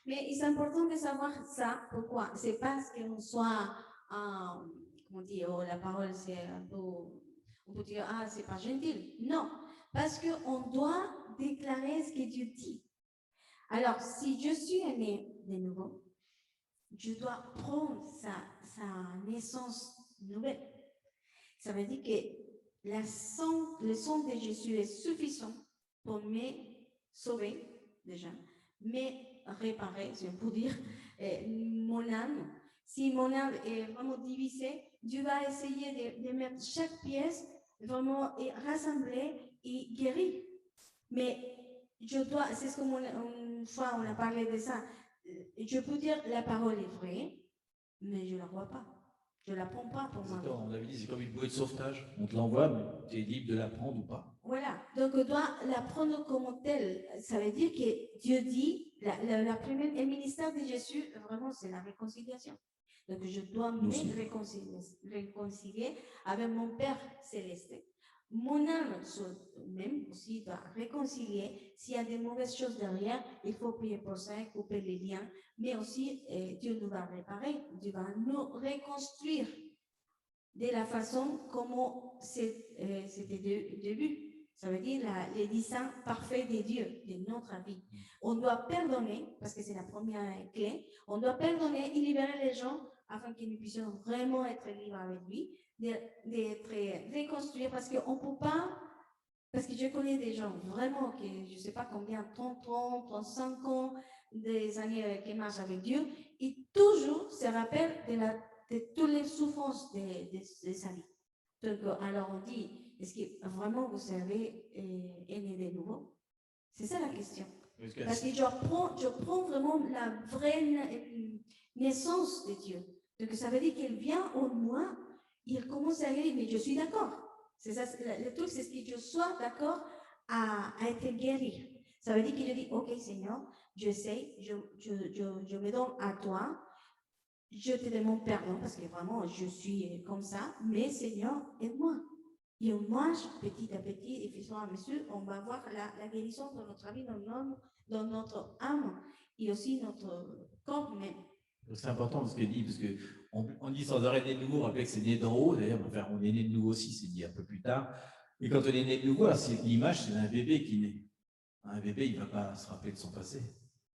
Mais c'est important de savoir ça. Pourquoi? C'est parce qu'on soit, comment dire, oh, la parole c'est un peu, on peut dire, ah, c'est pas gentil. Non, parce qu'on doit déclarer ce que Dieu dit. Alors, si je suis né de nouveau, je dois prendre sa naissance nouvelle. Ça veut dire que le sang de Jésus est suffisant pour me sauver, déjà, mais réparer, si on peut dire, mon âme. Si mon âme est vraiment divisée, Dieu va essayer de mettre chaque pièce vraiment et rassembler et guérir. Mais c'est ce qu'une fois on a parlé de ça, je peux dire la parole est vraie, mais je ne la vois pas. Je ne la prends pas pour moi. On avait dit, c'est comme une bouée de sauvetage. On te l'envoie, mais tu es libre de la prendre ou pas. Voilà. Donc, on doit la prendre comme telle. Ça veut dire que Dieu dit, la première, le ministère de Jésus, vraiment, c'est la réconciliation. Donc, je dois me réconcilier avec mon Père céleste. mon âme même aussi doit réconcilier. S'il y a des mauvaises choses derrière, il faut prier pour ça, couper les liens. Mais aussi, Dieu nous va réparer, Dieu va nous reconstruire de la façon comment c'était au début. Ça veut dire les desseins parfaits de Dieu, de notre vie. On doit pardonner, parce que c'est la première clé, on doit pardonner et libérer les gens afin que nous puissions vraiment être libres avec lui, d'être reconstruire, parce qu'on ne peut pas, parce que je connais des gens vraiment qui, je ne sais pas combien, 30 ans, 35 ans, des années qui marchent avec Dieu, et toujours se rappellent de toutes les souffrances de sa vie. Donc, alors on dit, est-ce que vraiment vous savez est né de nouveau? C'est ça la question. Parce que je prends vraiment la vraie naissance de Dieu. Donc ça veut dire qu'elle vient en moi, il commence à dire, mais je suis d'accord. C'est ça, le truc, c'est que je sois d'accord à être guéri. Ça veut dire que je dis, ok Seigneur, je sais, je me donne à toi. Je te demande pardon parce que vraiment je suis comme ça, mais Seigneur, aide-moi. Et moi, petit à petit, et puis à mesure, on va voir la guérison dans notre vie, dans notre âme et aussi notre corps même. C'est important ce qu'il dit, parce qu'on dit sans arrêt né de nouveau, rappelez que c'est né d'en haut, d'ailleurs, enfin, on est né de nouveau aussi, c'est dit un peu plus tard. Et quand on est né de nouveau, l'image, c'est un bébé qui naît. Un bébé, il ne va pas se rappeler de son passé.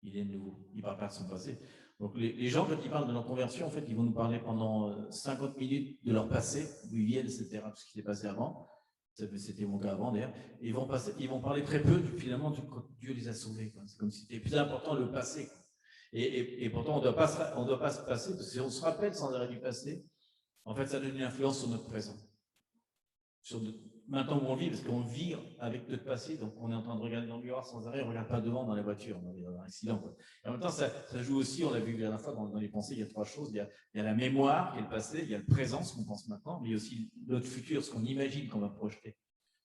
Il est nouveau, il ne parle pas de son passé. Donc les gens, quand ils parlent de leur conversion, en fait, ils vont nous parler pendant 50 minutes de leur passé, d'où ils viennent, etc., tout ce qui s'est passé avant. C'était mon cas avant, d'ailleurs. Ils vont parler très peu, finalement, quand Dieu les a sauvés. C'est comme si c'était plus important le passé. Et pourtant, on ne doit pas se passer, parce que si on se rappelle sans arrêt du passé, en fait, ça donne une influence sur notre présent. Maintenant où on vit, parce qu'on vit avec notre passé, donc on est en train de regarder dans le miroir sans arrêt, on ne regarde pas devant dans la voiture, dans l'accident. Et en même temps, ça joue aussi, on l'a vu la dernière fois dans les pensées, il y a trois choses. Il y a la mémoire, qui est le passé, il y a le présent, ce qu'on pense maintenant, mais il y a aussi notre futur, ce qu'on imagine qu'on va projeter.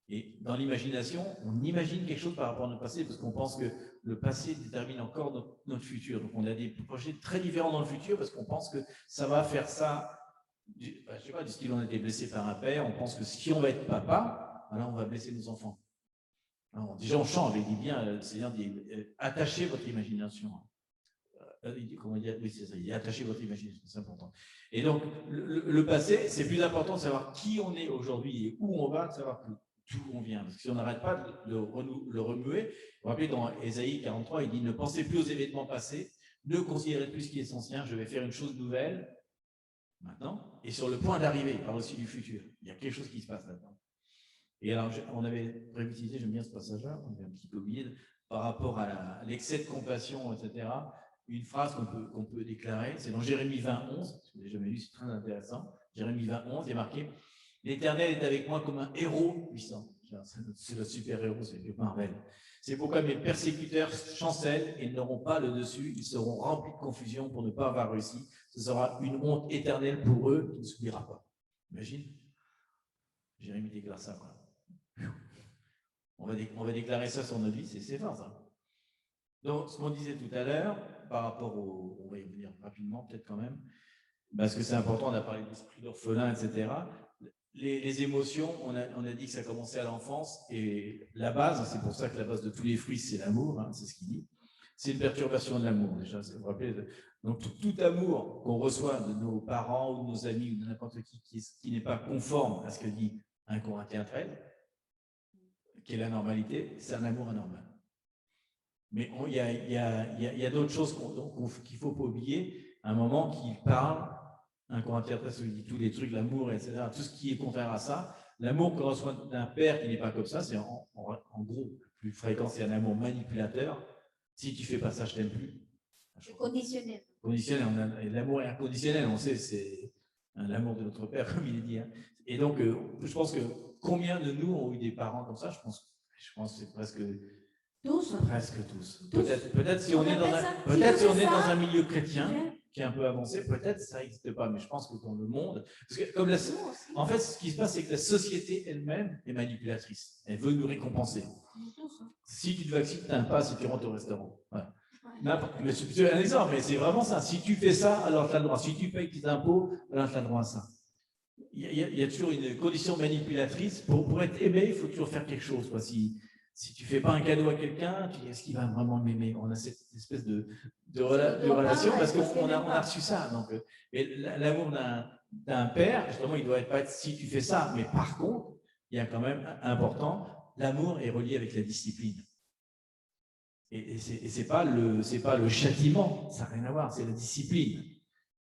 Et dans l'imagination, on imagine quelque chose par rapport à notre passé, parce qu'on pense que le passé détermine encore notre futur. Donc on a des projets très différents dans le futur, parce qu'on pense que ça va faire ça. Je ne sais pas, du style on a été blessé par un père, on pense que si on va être papa, alors on va blesser nos enfants. Alors, déjà on change, il dit bien, le Seigneur dit, attachez votre imagination. Il dit, comment dire, oui c'est ça, il dit attachez votre imagination, c'est important. Et donc le passé, c'est plus important de savoir qui on est aujourd'hui et où on va, de savoir d'où on vient. Parce que si on n'arrête pas de le remuer, vous vous rappelez dans Ésaïe 43, il dit, ne pensez plus aux événements passés, ne considérez plus ce qui est ancien, je vais faire une chose nouvelle maintenant, et sur le point d'arriver, il parle aussi du futur. Il y a quelque chose qui se passe là-dedans. Et alors, on avait prévu, j'aime bien ce passage-là, on avait un petit peu oublié, par rapport à l'excès de compassion, etc. Une phrase qu'on peut déclarer, c'est dans Jérémie 20, 11, si vous n'avez jamais lu, c'est très intéressant. Jérémie 20, 11, il est marqué « L'Éternel est avec moi comme un héros puissant ». C'est notre super-héros, c'est le Marvel. C'est pourquoi mes persécuteurs chancellent et n'auront pas le dessus, ils seront remplis de confusion pour ne pas avoir réussi. Ce sera une honte éternelle pour eux qui ne s'oubliera pas. Imagine, Jérémie déclare ça. Quoi. On va déclarer ça sur notre vie, c'est fort ça. Donc, ce qu'on disait tout à l'heure, par rapport on va y venir rapidement peut-être quand même, parce que c'est important, on a parlé d'esprit d'orphelin, etc. Les émotions, on a dit que ça commençait à l'enfance, et la base, c'est pour ça que la base de tous les fruits, c'est l'amour, hein, c'est ce qu'il dit. C'est une perturbation de l'amour, déjà, vous vous rappelez. Donc, tout amour qu'on reçoit de nos parents ou de nos amis ou de n'importe qui n'est pas conforme à ce que dit 1 Corinthiens 13, qui est la normalité, c'est un amour anormal. Mais il y a d'autres choses qu'il ne faut pas oublier. À un moment qu'il parle, 1 Corinthiens 13, il dit tous les trucs, l'amour, etc., tout ce qui est contraire à ça. L'amour qu'on reçoit d'un père qui n'est pas comme ça, c'est en gros, le plus fréquent, c'est un amour manipulateur. Si tu ne fais pas ça, je ne t'aime plus. C'est conditionnel. Conditionnel, l'amour est inconditionnel, on sait, c'est l'amour de notre père, comme il est dit. Hein. Et donc, je pense que combien de nous ont eu des parents comme ça? Je pense que c'est presque tous. Presque tous. Peut-être si on est dans un milieu chrétien qui est un peu avancé, peut-être ça n'existe pas, mais je pense que dans le monde, parce que comme en fait, ce qui se passe, c'est que la société elle-même est manipulatrice. Elle veut nous récompenser. Si tu te vaccines, tu as un pass et tu rentres au restaurant. Voilà. Mais c'est un exemple, mais c'est vraiment ça. Si tu fais ça, alors tu as le droit. Si tu payes tes impôts, alors tu as le droit à ça. il y a toujours une condition manipulatrice. Pour être aimé, il faut toujours faire quelque chose, quoi. Si tu ne fais pas un cadeau à quelqu'un, tu dis est-ce qu'il va vraiment m'aimer? On a cette espèce de relation parce qu'on a reçu ça. Donc, l'amour d'un père, justement, il ne doit pas être si tu fais ça. Mais par contre, il y a quand même important, l'amour est relié avec la discipline. Et ce n'est pas le châtiment, ça n'a rien à voir, c'est la discipline.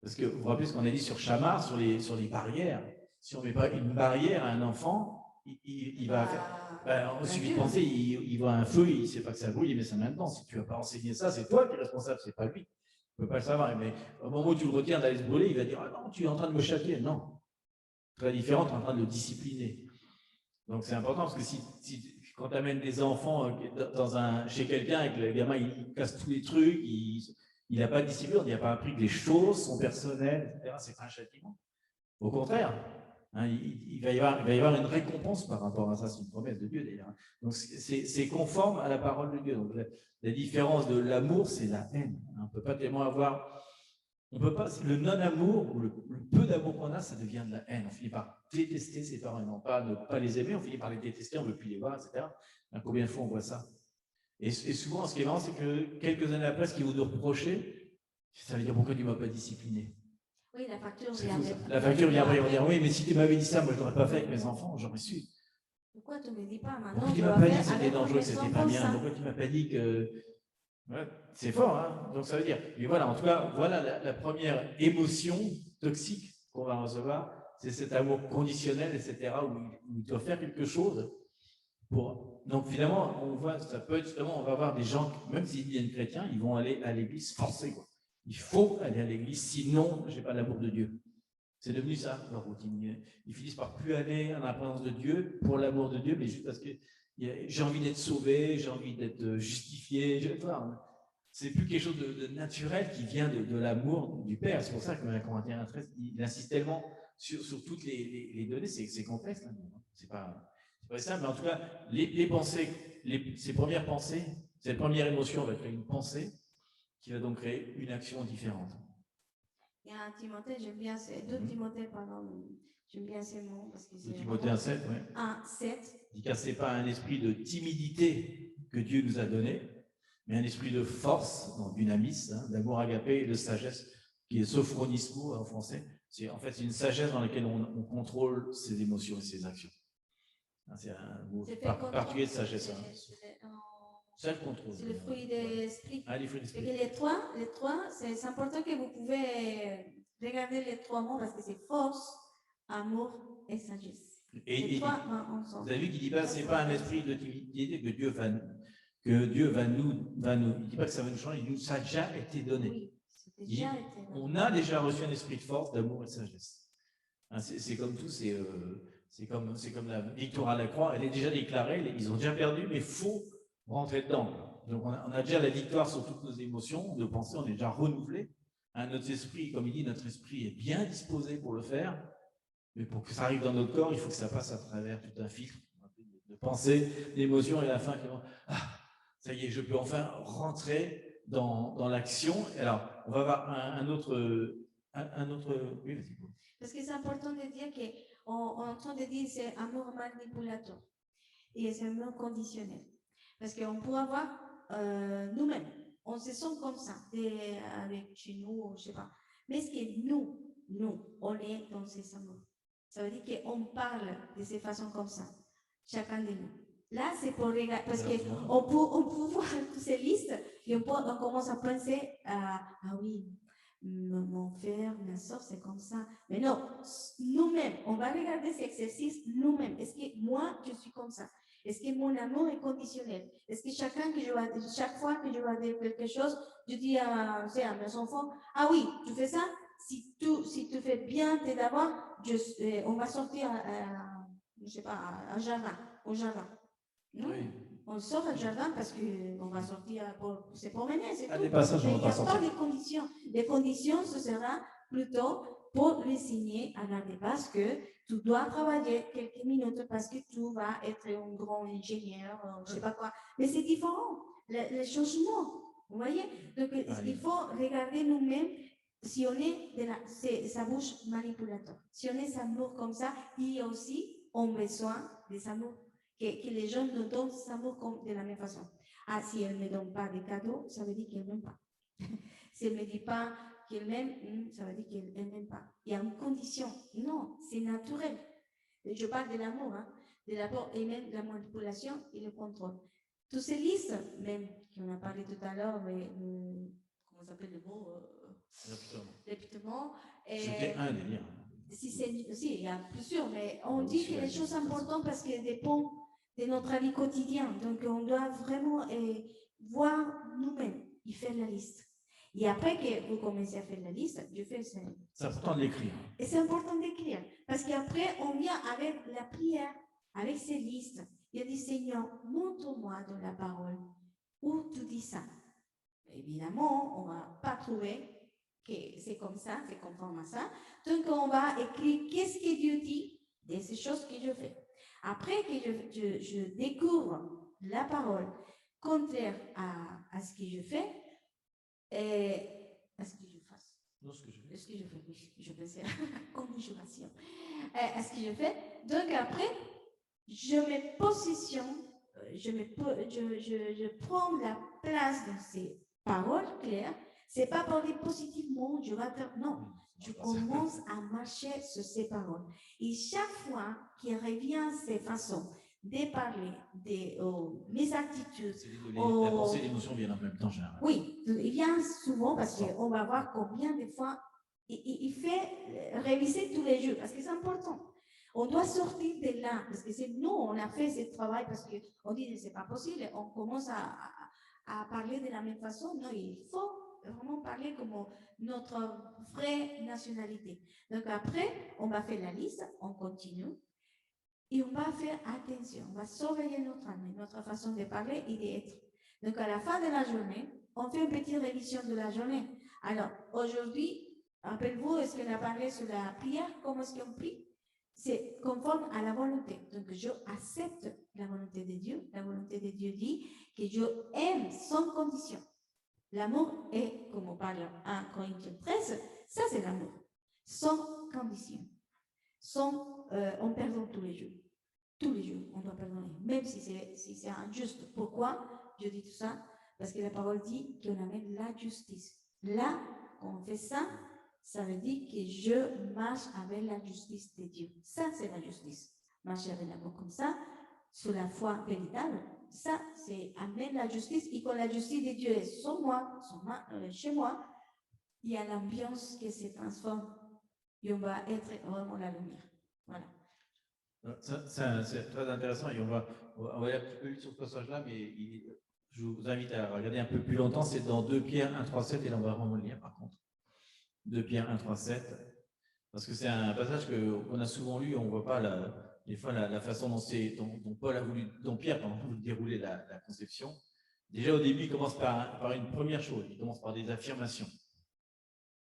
Parce que vous vous rappelez ce qu'on a dit sur Chamar, sur les barrières. Si on ne met pas une barrière à un enfant, il va faire. Il suffit de penser, il voit un feu, il ne sait pas que ça brûle, il met sa main dedans. Si tu ne vas pas enseigner ça, c'est toi qui es responsable, ce n'est pas lui. Tu ne peux pas le savoir. Mais au moment où tu le retiens d'aller se brûler, il va dire ah non, tu es en train de me châtier. Non. Très différent, tu es en train de le discipliner. Donc c'est important parce que quand tu amènes des enfants chez quelqu'un et que le gamin il casse tous les trucs, il n'a pas de discipline, il n'a pas appris que les choses sont personnelles, etc. C'est pas un châtiment. Au contraire, hein, il va y avoir une récompense par rapport à ça, c'est une promesse de Dieu d'ailleurs. Donc c'est conforme à la parole de Dieu. Donc la différence de l'amour, c'est la haine. On ne peut pas tellement avoir. On peut pas, le non-amour ou le peu d'amour qu'on a, ça devient de la haine. On finit par détester ses parents, non pas ne pas les aimer, on finit par les détester, on ne veut plus les voir, etc. Combien de fois on voit ça? Et souvent, ce qui est marrant, c'est que quelques années après, ce qu'ils vont nous reprocher, ça veut dire pourquoi tu ne m'as pas discipliné? Oui, la facture vient. La facture vient après, ils vont dire oui, mais si tu m'avais dit ça, moi je ne l'aurais pas fait avec mes enfants, j'aurais su. Pourquoi tu ne me dis pas maintenant? Pourquoi tu ne m'as pas dit que c'était dangereux, que ce n'était pas bien? Pourquoi tu ne m'as pas dit que. Ouais, c'est fort, hein? Donc ça veut dire. Mais voilà, en tout cas, voilà la première émotion toxique qu'on va recevoir, c'est cet amour conditionnel, etc., où il doit faire quelque chose pour. Donc finalement, on voit, ça peut être justement, on va voir des gens, même s'ils deviennent chrétiens, ils vont aller à l'église forcés, quoi. Il faut aller à l'église, sinon, je n'ai pas l'amour de Dieu. C'est devenu ça, leur routine. Ils finissent par plus aller à la présence de Dieu pour l'amour de Dieu, mais juste parce que j'ai envie d'être sauvé, j'ai envie d'être justifié. C'est plus quelque chose de naturel qui vient de l'amour du Père. C'est pour ça que 1 Corinthiens 13, il insiste tellement sur toutes les données. C'est complexe, là. C'est pas simple, mais en tout cas, les pensées, ces premières pensées, cette première émotion va créer une pensée qui va donc créer une action différente. Il y a un Timothée, j'aime bien ces deux Timothée, pardon, j'aime bien ces mots parce que c'est. Timothée 1,7, oui. 1,7. Il dit car ce n'est pas un esprit de timidité que Dieu nous a donné, mais un esprit de force, dynamis, hein, d'amour agapé et de sagesse, qui est sophronismo en français. C'est une sagesse dans laquelle on contrôle ses émotions et ses actions. C'est un mot particulier de sagesse. Self-control. C'est le fruit de l'esprit. Ah, les fruits de l'esprit. Et les trois, c'est important que vous pouvez regarder les trois mots parce que c'est force, amour et sagesse. Et vous avez vu qu'il ne dit pas, c'est pas un esprit de timidité que Dieu va nous. Il ne dit pas que ça va nous changer, il nous a déjà été donné. Oui, on a déjà reçu un esprit de force, d'amour et de sagesse. Hein, c'est comme tout, c'est comme la victoire à la croix, elle est déjà déclarée, ils ont déjà perdu, mais il faut rentrer dedans. Donc on a déjà la victoire sur toutes nos émotions, nos pensées, on est déjà renouvelé. Hein, notre esprit, comme il dit, notre esprit est bien disposé pour le faire, mais pour que ça arrive dans notre corps, il faut que ça passe à travers tout un filtre de pensées, d'émotions, et à la fin, ça y est, je peux enfin rentrer dans l'action. Alors, on va voir un autre. Oui, vas-y. Parce que c'est important de dire qu'on est en train de dire que c'est amour manipulateur et c'est amour conditionnel. Parce qu'on pourra voir nous-mêmes, on se sent comme ça, avec chez nous, je ne sais pas. Mais est-ce que nous, on est dans ces amours? Ça veut dire qu'on parle de ces façons comme ça, chacun de nous. Là, c'est pour regarder, parce qu'on peut voir toutes ces listes et on commence à penser ah oui, mon frère, ma soeur, c'est comme ça. Mais non, nous-mêmes, on va regarder cet exercice nous-mêmes. Est-ce que moi, je suis comme ça? Est-ce que mon amour est conditionnel? Est-ce que chaque fois que je vais dire quelque chose, je dis à mes enfants, ah oui, tu fais ça? Si tu fais bien tes devoirs, on va sortir je sais pas, au jardin. Non, oui. On sort au jardin parce qu'on va sortir pour se promener, c'est tout. Des passages, mais il n'y a pas de conditions. Les conditions, ce sera plutôt pour lui signer à garder parce que tu dois travailler quelques minutes parce que tu vas être un grand ingénieur, je ne sais pas quoi. Mais c'est différent, les changements, vous voyez? Donc, il faut regarder nous-mêmes si on est sa bouche manipulateur, si on est sa amour comme ça, il y a aussi un besoin des amours, que les gens nous donnent des amours de la même façon. Ah, si elle ne me donne pas des cadeaux, ça veut dire qu'elle ne m'aime pas. Si elle ne me dit pas qu'elle m'aime, ça veut dire qu'elle ne m'aime pas. Il y a une condition. Non, c'est naturel. Je parle de l'amour, hein, de l'amour et même de la manipulation et le contrôle. Toutes ces listes, même qu'on a parlé tout à l'heure, comment s'appelle le mot Réputement. C'était un des liens. Si, il y a plusieurs, mais on dit que les choses importantes parce qu'elles dépendent de notre vie quotidienne. Donc, on doit vraiment voir nous-mêmes et faire la liste. Et après que vous commencez à faire la liste, je fais ça. C'est important de l'écrire. Et c'est important d'écrire. Parce qu'après, on vient avec la prière, avec ces listes. Il dit, Seigneur, montre-moi dans la parole où tu dis ça. Évidemment, on ne va pas trouver que c'est comme ça, c'est conforme à ça. Donc, on va écrire qu'est-ce que Dieu dit de ces choses que je fais. Après que je découvre la parole contraire à ce que je fais, à ce que je fasse. Non, ce que je fais. Ce que je fais, oui, je pensais conjuration. À ce que je fais. Donc, après, je me positionne, je prends la place de ces paroles claires. C'est pas parler positivement, je vais faire. Non, je commence à marcher sur ces paroles. Et chaque fois qu'il revient ces façons de parler de mes attitudes. La pensée et l'émotion viennent en même temps, généralement. Oui, il vient souvent parce qu'on va voir combien de fois il fait réviser tous les jours parce que c'est important. On doit sortir de là, parce que nous, on a fait ce travail parce qu'on dit que ce n'est pas possible, on commence à parler de la même façon. Non, il faut vraiment parler comme notre vraie nationalité. Donc après, on va faire la liste, on continue, et on va faire attention, on va surveiller notre âme, notre façon de parler et d'être. Donc à la fin de la journée, on fait une petite révision de la journée. Alors aujourd'hui, rappelez-vous, est-ce qu'on a parlé sur la prière, comment est-ce qu'on prie? C'est conforme à la volonté. Donc, je accepte la volonté de Dieu. La volonté de Dieu dit que je aime sans condition. L'amour est, comme on parle en Corinthiens 13, ça c'est l'amour. Sans condition. On pardonne tous les jours. Tous les jours, on doit pardonner. Même si c'est injuste. Pourquoi je dis tout ça? Parce que la parole dit qu'on amène la justice. Là, quand on fait ça, ça veut dire que je marche avec la justice de Dieu. Ça, c'est la justice. Marcher avec l'amour comme ça, sur la foi véritable, ça, c'est amener la justice. Et quand la justice de Dieu est sur moi, chez moi, il y a l'ambiance qui se transforme et on va être vraiment la lumière. Voilà. C'est très intéressant et on va aller un petit peu vite sur ce passage-là, mais je vous invite à regarder un peu plus longtemps. C'est dans 2 Pierre 1, 3, 7 et là, on va vraiment le lire par contre. 2 Pierre 1, 3, 7, parce que c'est un passage qu'on a souvent lu, on ne voit pas des fois la façon dont Pierre a voulu dérouler la conception. Déjà au début, il commence par une première chose, il commence par des affirmations.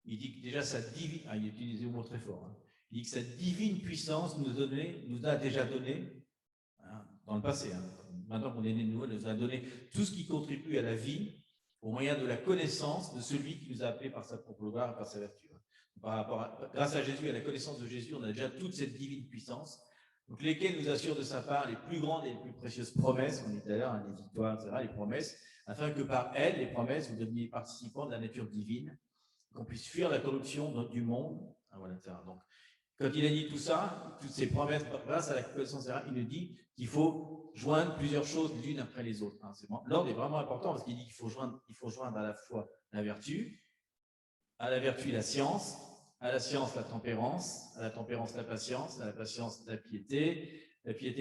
Il dit que déjà sa divine, il utilise des mots très forts, hein. Il dit que sa divine puissance nous a déjà donné, hein, dans le passé, hein, maintenant qu'on est né de nouveau, nous a donné tout ce qui contribue à la vie, au moyen de la connaissance de celui qui nous a appelés par sa propre gloire et par sa vertu. Grâce à Jésus, à la connaissance de Jésus, on a déjà toute cette divine puissance, donc lesquelles nous assurent de sa part les plus grandes et les plus précieuses promesses, on dit tout à l'heure, hein, les victoires, etc., les promesses, afin que par elles, les promesses, vous deveniez participants de la nature divine, qu'on puisse fuir la corruption du monde. Voilà, etc. Donc, quand il a dit tout ça, toutes ces promesses, grâce à la connaissance, etc., il nous dit qu'il faut joindre plusieurs choses l'une après les autres. L'ordre est vraiment important parce qu'il dit qu'il faut joindre à la fois la vertu, à la vertu la science, à la science la tempérance, à la tempérance la patience, à la patience la piété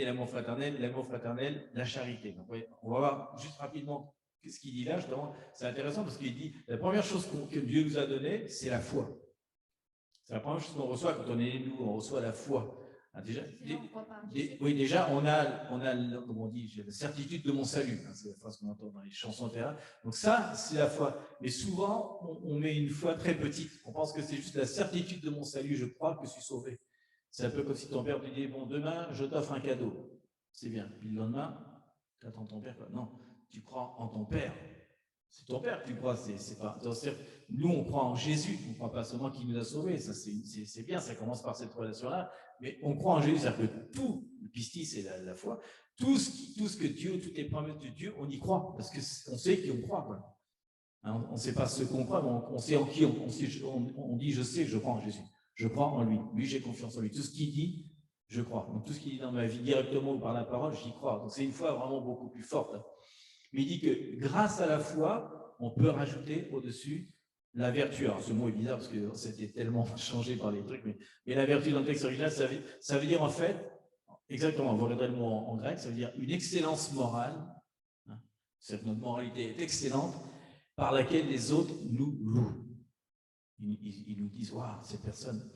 l'amour fraternel la charité. Donc, on va voir juste rapidement ce qu'il dit là, justement. C'est intéressant parce qu'il dit la première chose que Dieu nous a donnée, c'est la foi. C'est la première chose qu'on reçoit quand on est né, on reçoit la foi. Déjà, on a, comme on dit, j'ai la certitude de mon salut. Hein, c'est la phrase qu'on entend dans les chansons terrain. Donc ça, c'est la foi. Mais souvent, on met une foi très petite. On pense que c'est juste la certitude de mon salut. Je crois que je suis sauvé. C'est un peu comme si ton père te dit, bon, demain, je t'offre un cadeau. C'est bien. Puis le lendemain, tu attends ton père. Quoi. Non, tu crois en ton père. C'est ton Père que tu crois. C'est pas, nous, on croit en Jésus, on ne croit pas seulement qu'il nous a sauvés. Ça, c'est bien, ça commence par cette relation-là. Mais on croit en Jésus, c'est-à-dire que tout, le pistis, c'est la foi, tout ce que Dieu, toutes les promesses de Dieu, on y croit, parce qu'on sait qui on croit, quoi. Hein, on ne sait pas ce qu'on croit, mais on sait en qui on dit, je sais que je crois en Jésus. Je crois en lui. Lui, j'ai confiance en lui. Tout ce qu'il dit, je crois. Donc, tout ce qu'il dit dans ma vie, directement ou par la parole, j'y crois. Donc, c'est une foi vraiment beaucoup plus forte. Mais il dit que grâce à la foi, on peut rajouter au-dessus la vertu. Alors, ce mot est bizarre parce que c'était tellement changé par les trucs, mais la vertu dans le texte original, ça veut dire en fait, exactement, vous regarderez le mot en grec, ça veut dire une excellence morale. Hein, notre moralité est excellente, par laquelle les autres nous louent. Ils nous disent, waouh, cette personne.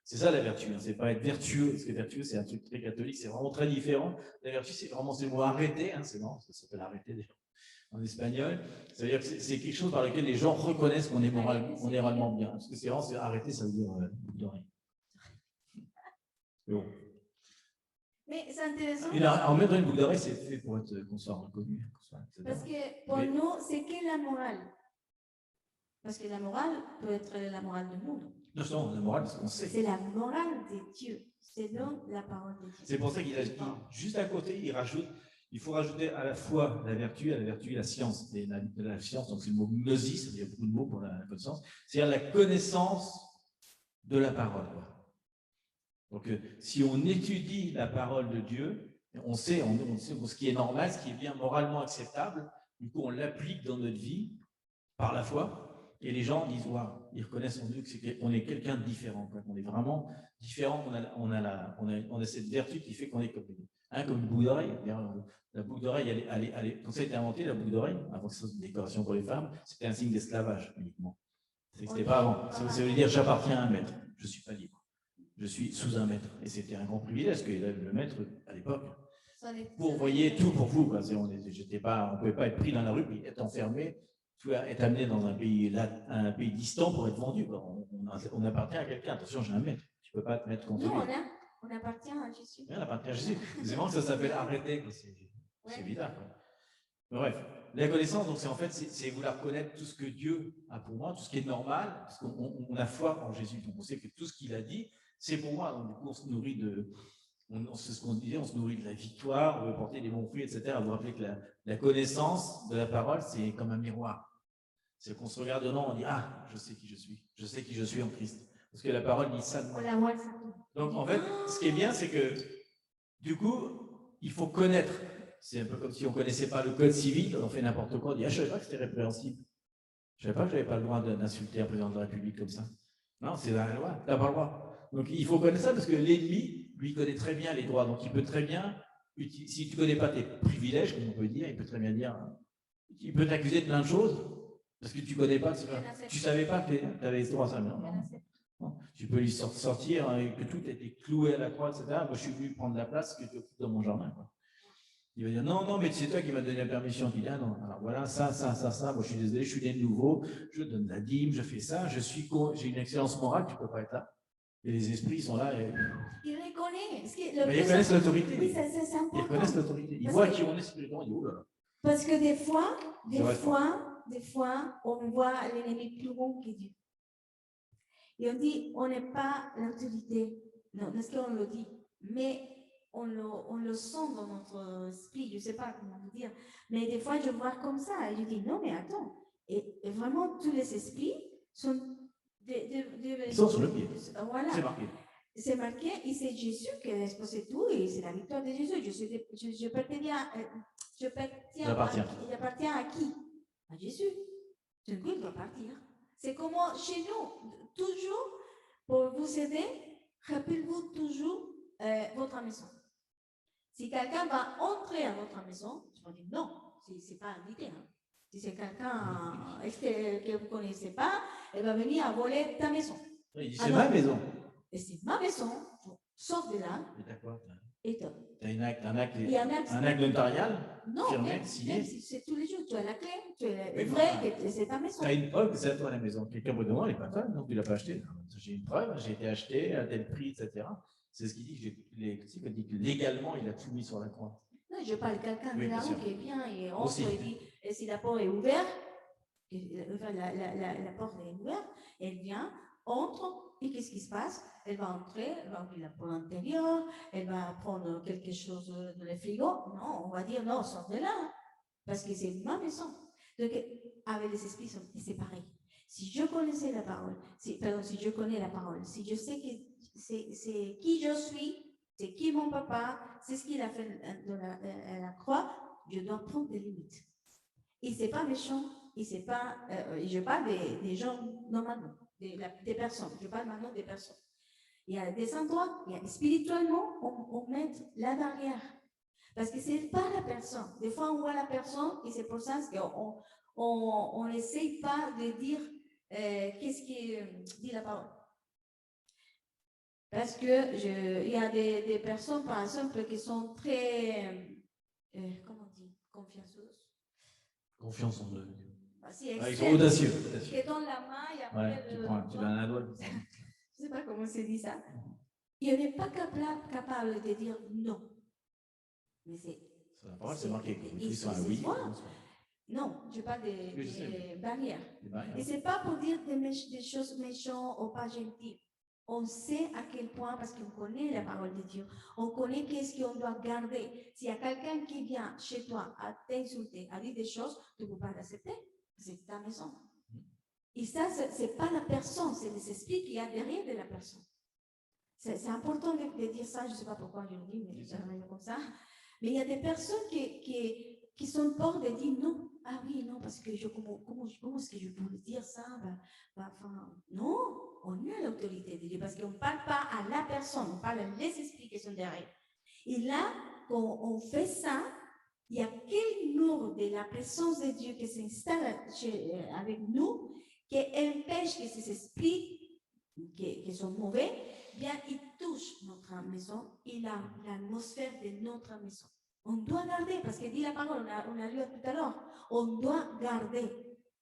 C'est ça la vertu, hein. C'est pas être vertueux, parce que vertueux, c'est un truc très catholique, c'est vraiment très différent. La vertu, c'est vraiment ce mot arrêter, hein, c'est marrant, ça s'appelle arrêter déjà en espagnol. Ça veut dire que c'est quelque chose par lequel les gens reconnaissent qu'on est moralement bien. Parce que c'est vraiment, arrêter, ça veut dire d'oreille. Bon. Mais c'est intéressant. En mettre une boucle d'oreille, c'est fait pour qu'on soit reconnu. Parce que pour nous, c'est que la morale. Parce que la morale peut être la morale du monde. Non, la morale, c'est ce qu'on sait. C'est la morale de Dieu, selon la parole de Dieu. C'est pour ça qu'il a dit, juste à côté, il faut rajouter à la fois la vertu la science. Et la science, donc c'est le mot gnosis, il y a beaucoup de mots pour la connaissance, c'est-à-dire la connaissance de la parole. Donc, si on étudie la parole de Dieu, on sait ce qui est normal, ce qui est bien moralement acceptable, du coup, on l'applique dans notre vie par la foi. Et les gens disent, waouh, ils reconnaissent en nous qu'on est quelqu'un de différent, quoi. On est vraiment différent, on a cette vertu qui fait qu'on est comme une boucle d'oreille. La boucle d'oreille, quand ça a été inventé, la boucle d'oreille, avant que ce soit une décoration pour les femmes, c'était un signe d'esclavage uniquement. C'était pas avant. Ça veut dire, j'appartiens à un maître, je ne suis pas libre. Je suis sous un maître. Et c'était un grand privilège que le maître, à l'époque, pourvoyait tout pour vous. On ne pouvait pas être pris dans la rue et être enfermé. Être amené dans un pays distant pour être vendu. On appartient à quelqu'un. Attention, j'ai un maître. Tu ne peux pas te mettre contre lui. On appartient à Jésus. On appartient à Jésus. C'est vraiment que ça s'appelle arrêter. C'est bizarre. Bref, la connaissance, donc c'est vouloir connaître tout ce que Dieu a pour moi, tout ce qui est normal, parce qu'on a foi en Jésus. Donc on sait que tout ce qu'il a dit, c'est pour moi. Donc du coup, on se nourrit c'est ce qu'on disait, on se nourrit de la victoire, on veut porter des bons fruits, etc. Vous vous rappelez que la connaissance de la parole, c'est comme un miroir. C'est qu'on se regarde dedans, on dit, ah, je sais qui je suis. Je sais qui je suis en Christ. Parce que la parole dit ça de moi. Donc, en fait, ce qui est bien, c'est que, du coup, il faut connaître. C'est un peu comme si on ne connaissait pas le code civil, on fait n'importe quoi, on dit, ah, je ne savais pas que c'était répréhensible. Je ne savais pas que je n'avais pas le droit d'insulter un président de la République comme ça. Non, c'est dans la loi, tu n'as pas le droit. Donc, il faut connaître ça parce que l'ennemi, lui, connaît très bien les droits. Donc, il peut très bien, si tu ne connais pas tes privilèges, comme on peut dire, il peut très bien dire, il peut t'accuser de plein de choses. Parce que tu ne connais pas, tu ne savais pas que tu avais ce droit à ça. Non. Tu peux lui sortir que tout était cloué à la croix, etc. Moi, je suis venu prendre la place que tu occupes dans mon jardin. Quoi. Il va dire non, mais c'est toi qui m'as donné la permission. Tu dis, ah non, alors voilà, ça. Moi, je suis désolé, je suis né de nouveau, je donne la dîme, je fais ça, j'ai une excellence morale, tu ne peux pas être là. Et les esprits sont là. Et... Ils reconnaissent. Mais ils connaissent l'autorité. Oui, c'est important. Ils reconnaissent l'autorité. Ils voient qui on est spirituellement. Ils disent, oh là là. Parce que des fois, on voit l'ennemi plus grand que Dieu. Et on dit, on n'est pas l'autorité. Non, parce qu'on le dit. Mais on le sent dans notre esprit. Je ne sais pas comment vous dire. Mais des fois, je vois comme ça. Et je dis, non, mais attends. Et vraiment, tous les esprits sont... Ils sont sur le pied. Voilà. C'est marqué. C'est marqué, et c'est Jésus qui a exposé tout, et c'est la victoire de Jésus. Je appartient à qui? À Jésus. C'est lui qui doit partir. C'est comme chez nous, toujours, pour vous aider, rappelez-vous toujours votre maison. Si quelqu'un va entrer à votre maison, je vais dire non, ce n'est pas invité. Hein. Si c'est quelqu'un que vous ne connaissez pas, elle va venir à voler ta maison. Oui, c'est ma maison. Et c'est ma maison, sors de là. Et t'as quoi? Et toi? T'as un acte notarial? Non, firmé, signé. C'est tous les jours. Tu as la clé, tu es vrai que c'est ta maison. Tu as une preuve que c'est à toi la maison. Quelqu'un peut demander, elle n'est pas toi, donc tu ne l'as pas acheté. J'ai une preuve, j'ai été acheté à tel prix, etc. C'est ce qu'il dit que légalement, il a tout mis sur la croix. Non, je parle de quelqu'un de la rue qui vient et entre et dit, et si la porte est ouverte, La porte est ouverte, elle vient, entre, et qu'est-ce qui se passe? Elle va entrer, elle va ouvrir la porte intérieure, elle va prendre quelque chose de le frigo. Non, on va dire non, sors de là, parce que c'est ma maison. Donc, avec les esprits, c'est pareil. Si je connaissais la parole, si je connais la parole, si je sais que c'est qui je suis, c'est qui mon papa, c'est ce qu'il a fait à la croix, je dois prendre des limites. Et c'est pas méchant, et c'est pas, je parle des gens normalement, des personnes, je parle maintenant des personnes. Il y a des endroits, spirituellement, on met la barrière. Parce que c'est pas la personne. Des fois, on voit la personne, et c'est pour ça qu'on n'essaye pas de dire qu'est-ce qui dit la parole. Parce que il y a des personnes, par exemple, qui sont très, comment on dit, confiançeuses. Confiance en eux. Ils sont audacieux. Qui donnent la main et après tu vas à la doigt. Je ne sais pas comment c'est dit ça. Il n'est pas capable de dire non. Mais la parole, c'est marqué. Ils sont un oui. Non, je parle des barrières. Et ce n'est pas pour dire des choses méchantes ou pas gentilles. On sait à quel point, parce qu'on connaît la parole de Dieu, on connaît qu'est-ce qu'on doit garder. S'il y a quelqu'un qui vient chez toi à t'insulter, à dire des choses, tu ne peux pas l'accepter. C'est ta maison. Et ça, ce n'est pas la personne, c'est les esprits qu'il y a derrière de la personne. C'est important de dire ça, je ne sais pas pourquoi je le dis, mais c'est vraiment comme ça. Mais il y a des personnes qui sont peur de dire non. Ah oui, non, parce que comment est-ce que je pourrais dire ça? Non, on a l'autorité de Dieu parce qu'on ne parle pas à la personne, on parle des esprits qui sont derrière. Et là, quand on fait ça, il y a quel mur de la présence de Dieu qui s'installe avec nous, qui empêche que ces esprits qui sont mauvais, bien, ils touchent notre maison et l'atmosphère de notre maison. On doit garder, parce que dit la parole, on a lu tout à l'heure, on doit garder.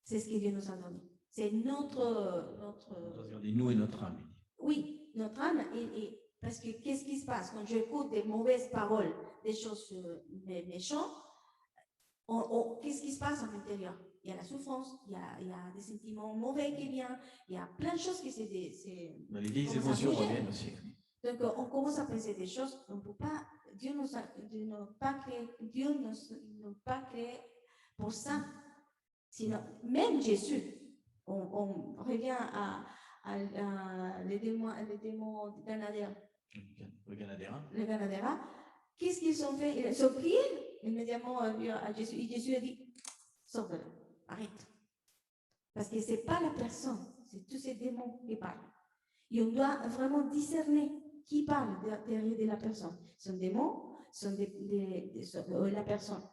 C'est ce que Dieu nous a donné. C'est notre... Nous et notre âme. Oui, notre âme. Parce que qu'est-ce qui se passe quand j'écoute des mauvaises paroles, des choses méchantes, qu'est-ce qui se passe à l'intérieur? Il y a la souffrance, il y a des sentiments mauvais qui viennent, il y a plein de choses qui c'est les vieilles émotions reviennent aussi. Donc, on commence à penser des choses, on ne peut pas, Dieu n'a pas créé pour ça. Sinon, même Jésus, on revient à les démons Ganadéens. Le Ganadéra. Qu'est-ce qu'ils ont fait? Ils ont prié immédiatement à Jésus. Et Jésus a dit, sors de là, arrête. Parce que ce n'est pas la personne, c'est tous ces démons qui parlent. Et on doit vraiment discerner qui parle derrière de la personne. Sont démons, sont la personne.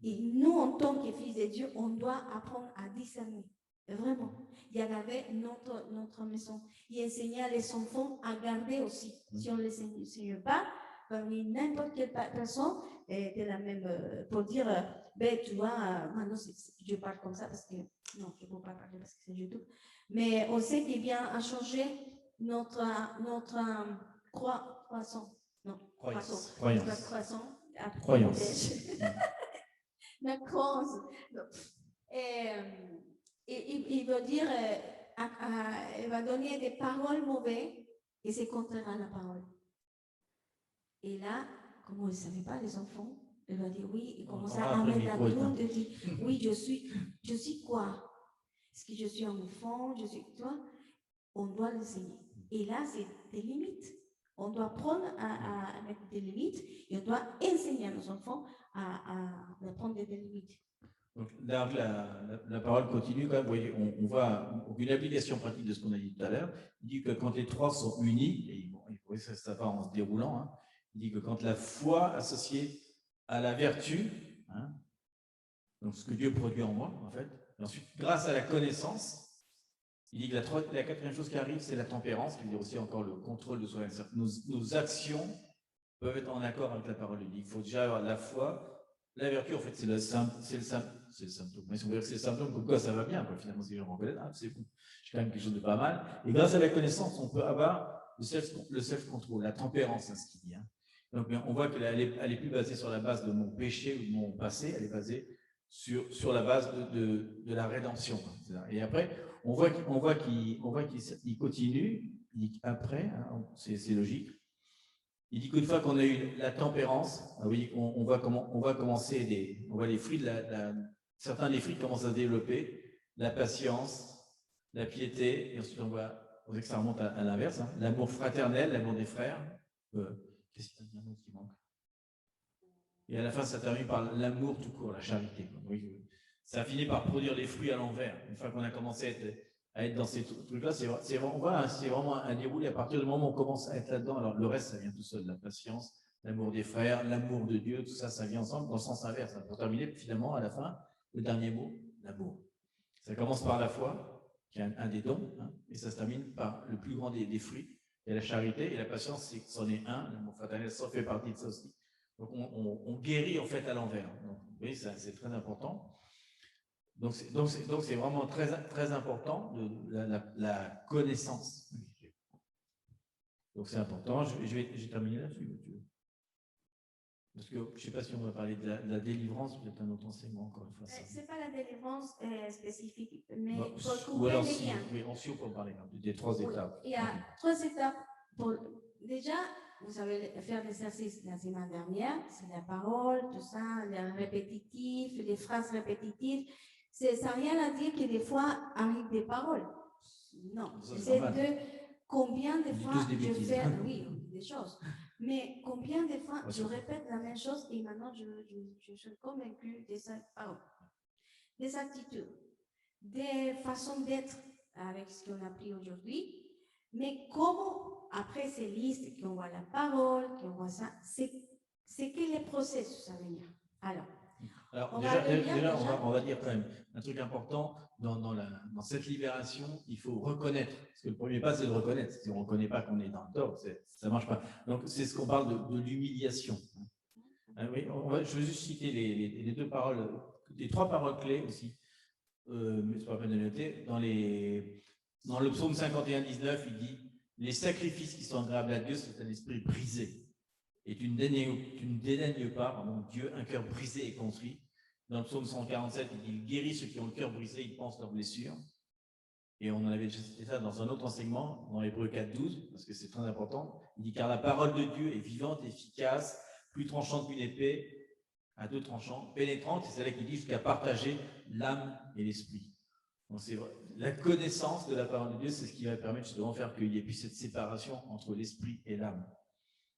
Et nous, en tant que fils de Dieu, on doit apprendre à discerner. Vraiment. Il y a garder notre maison. Et enseigner les enfants à garder aussi. Si on ne les enseigne pas, parmi n'importe quelle personne, de la même, pour dire, tu vois, maintenant je parle comme ça parce que, non, je ne peux pas parler parce que c'est YouTube, mais on sait qu'il vient à changer notre croissance. Non, croissance. Notre croissance. Et il veut dire, il va donner des paroles mauvaises et c'est contraire à la parole. Et là, comme on ne savait pas, les enfants, il va dire oui, il commence à mettre la tourne, il dit oui, je suis quoi? Est-ce que je suis un enfant? Je suis toi? On doit l'enseigner. Et là, c'est des limites. On doit apprendre à mettre des limites et on doit enseigner à nos enfants à prendre des limites. Donc, la parole continue quand même. Vous voyez, on voit une application pratique de ce qu'on a dit tout à l'heure. Il dit que quand les trois sont unis, et bon, ça va en se déroulant, hein, il dit que quand la foi associée à la vertu, hein, donc ce que Dieu produit en moi, en fait, et ensuite, grâce à la connaissance, il dit que la quatrième chose qui arrive, c'est la tempérance, qui veut dire aussi encore le contrôle de soi-même. Nos actions peuvent être en accord avec la parole de Dieu. Il faut déjà avoir la foi. La vertu, en fait, c'est le symptôme. Mais si on veut dire que c'est le symptôme, comme quoi ça va bien, quoi. Finalement, si les gens reconnaissent, c'est bon, j'ai quand même quelque chose de pas mal. Et grâce à la connaissance, on peut avoir le self-control, la tempérance, c'est ce qu'il dit. Hein. Donc, on voit qu'elle est plus basée sur la base de mon péché ou de mon passé, elle est basée sur la base de la rédemption. Et après, on voit qu'il continue, après, hein, c'est logique. Il dit qu'une fois qu'on a eu la tempérance, oui, on voit commencer on voit les fruits certains des fruits commencent à se développer, la patience, la piété, et ensuite on voit que ça remonte à l'inverse, hein, l'amour fraternel, l'amour des frères. Qu'est-ce qu'il y a un autre qui manque? Et à la fin, ça termine par l'amour tout court, la charité. Oui, ça finit par produire les fruits à l'envers. Une fois qu'on a commencé à être dans ces trucs-là, c'est vraiment un déroulé. À partir du moment où on commence à être là-dedans, alors le reste, ça vient tout seul. La patience, l'amour des frères, l'amour de Dieu, tout ça, ça vient ensemble dans le sens inverse. Pour terminer, finalement, à la fin, le dernier mot, l'amour. Ça commence par la foi, qui est un des dons, hein, et ça se termine par le plus grand des fruits. Et la charité et la patience, c'en est un. L'amour fraternel, ça fait partie de ça aussi. Donc, on guérit en fait à l'envers. Donc, oui, c'est très important. Donc, c'est vraiment très, très important la connaissance. Donc, c'est important. J'ai terminé là-dessus. Parce que je ne sais pas si on va parler de la délivrance, peut-être un autre enseignement, encore une fois. Ce n'est pas la délivrance spécifique, mais bon, pour couper les liens. Oui, ensuite, on peut parler des 3 étapes. Il y a 3 étapes. Déjà, vous savez faire l'exercice la semaine dernière, c'est la parole, tout ça, les répétitifs, les phrases répétitives. Ça n'a rien à dire que des fois arrivent des paroles. Non, c'est de combien de fois je fais, oui, des choses. Mais combien de fois je répète la même chose et maintenant je suis convaincue de cette parole. Des attitudes, des façons d'être avec ce qu'on a appris aujourd'hui. Mais comment, après ces listes, qu'on voit la parole, qu'on voit ça, c'est que les processus à venir. Alors déjà, on va dire quand même un truc important dans cette libération, il faut reconnaître. Parce que le premier pas, c'est de reconnaître. Si on ne reconnaît pas qu'on est dans le tort, ça ne marche pas. Donc, c'est ce qu'on parle de l'humiliation. Oui, je vais juste citer les 2 paroles, les 3 paroles clés aussi, mais ce n'est pas la peine de noter. Dans le psaume 51, 19, il dit « Les sacrifices qui sont agréables à Dieu, c'est un esprit brisé. Et tu ne dédaignes pas, mon Dieu, un cœur brisé et contrit. » Dans le psaume 147, il dit « Il guérit ceux qui ont le cœur brisé, il pense leurs blessures. » Et on en avait déjà cité ça dans un autre enseignement, dans Hébreux 4, 12, parce que c'est très important. Il dit « Car la parole de Dieu est vivante, efficace, plus tranchante qu'une épée, à 2 tranchants, pénétrante, et c'est là qu'il dit jusqu'à partager l'âme et l'esprit. » Donc c'est vrai, la connaissance de la parole de Dieu, c'est ce qui va permettre justement de faire qu'il y ait plus cette séparation entre l'esprit et l'âme.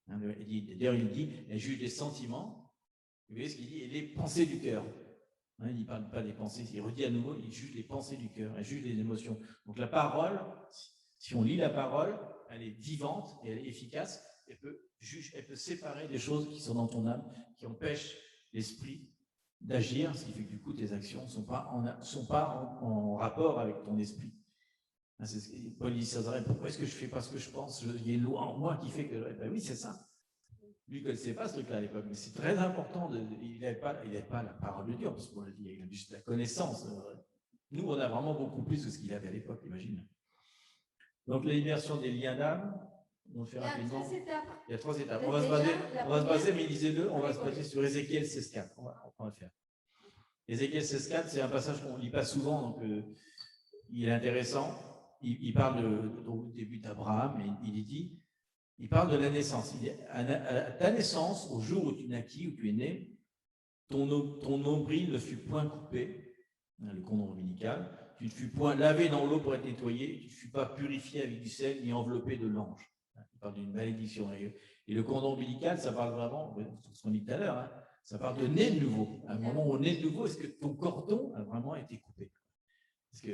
D'ailleurs, il dit, elle juge les sentiments, vous voyez ce qu'il dit, et les pensées du cœur. Il ne parle pas des pensées, il redit à nouveau, il juge les pensées du cœur, elle juge les émotions. Donc la parole, si on lit la parole, elle est vivante et elle est efficace, elle peut séparer des choses qui sont dans ton âme, qui empêchent l'esprit d'agir, ce qui fait que du coup tes actions ne sont pas en rapport avec ton esprit. C'est ce que Paul dit sans arrêt, pourquoi est-ce que je ne fais pas ce que je pense? Il y a une loi en moi qui fait que... Ben oui, c'est ça. Lui, il ne connaissait pas ce truc-là à l'époque, mais c'est très important. Il n'avait pas la parole de Dieu, parce qu'il avait juste la connaissance. Nous, on a vraiment beaucoup plus que ce qu'il avait à l'époque, imagine. Donc, la libération des liens d'âme, on le fait rapidement. Il y a 3 étapes. On va se baser, mais lisez-le, on va se baser sur Ézéchiel 16.4. On va le faire. Ézéchiel 16.4, c'est un passage qu'on ne lit pas souvent, donc il est intéressant. Il parle au début d'Abraham, et il parle de la naissance. Il dit, à ta naissance, au jour où tu naquis, où tu es né, ton nombril ne fut point coupé, le cordon ombilical, tu ne fus point lavé dans l'eau pour être nettoyé, tu ne fus pas purifié avec du sel ni enveloppé de l'ange. Il parle d'une malédiction. Et le cordon ombilical, ça parle vraiment, ce qu'on dit tout à l'heure, ça parle de né de nouveau. À un moment où on est de nouveau, est-ce que ton cordon a vraiment été coupé? Parce que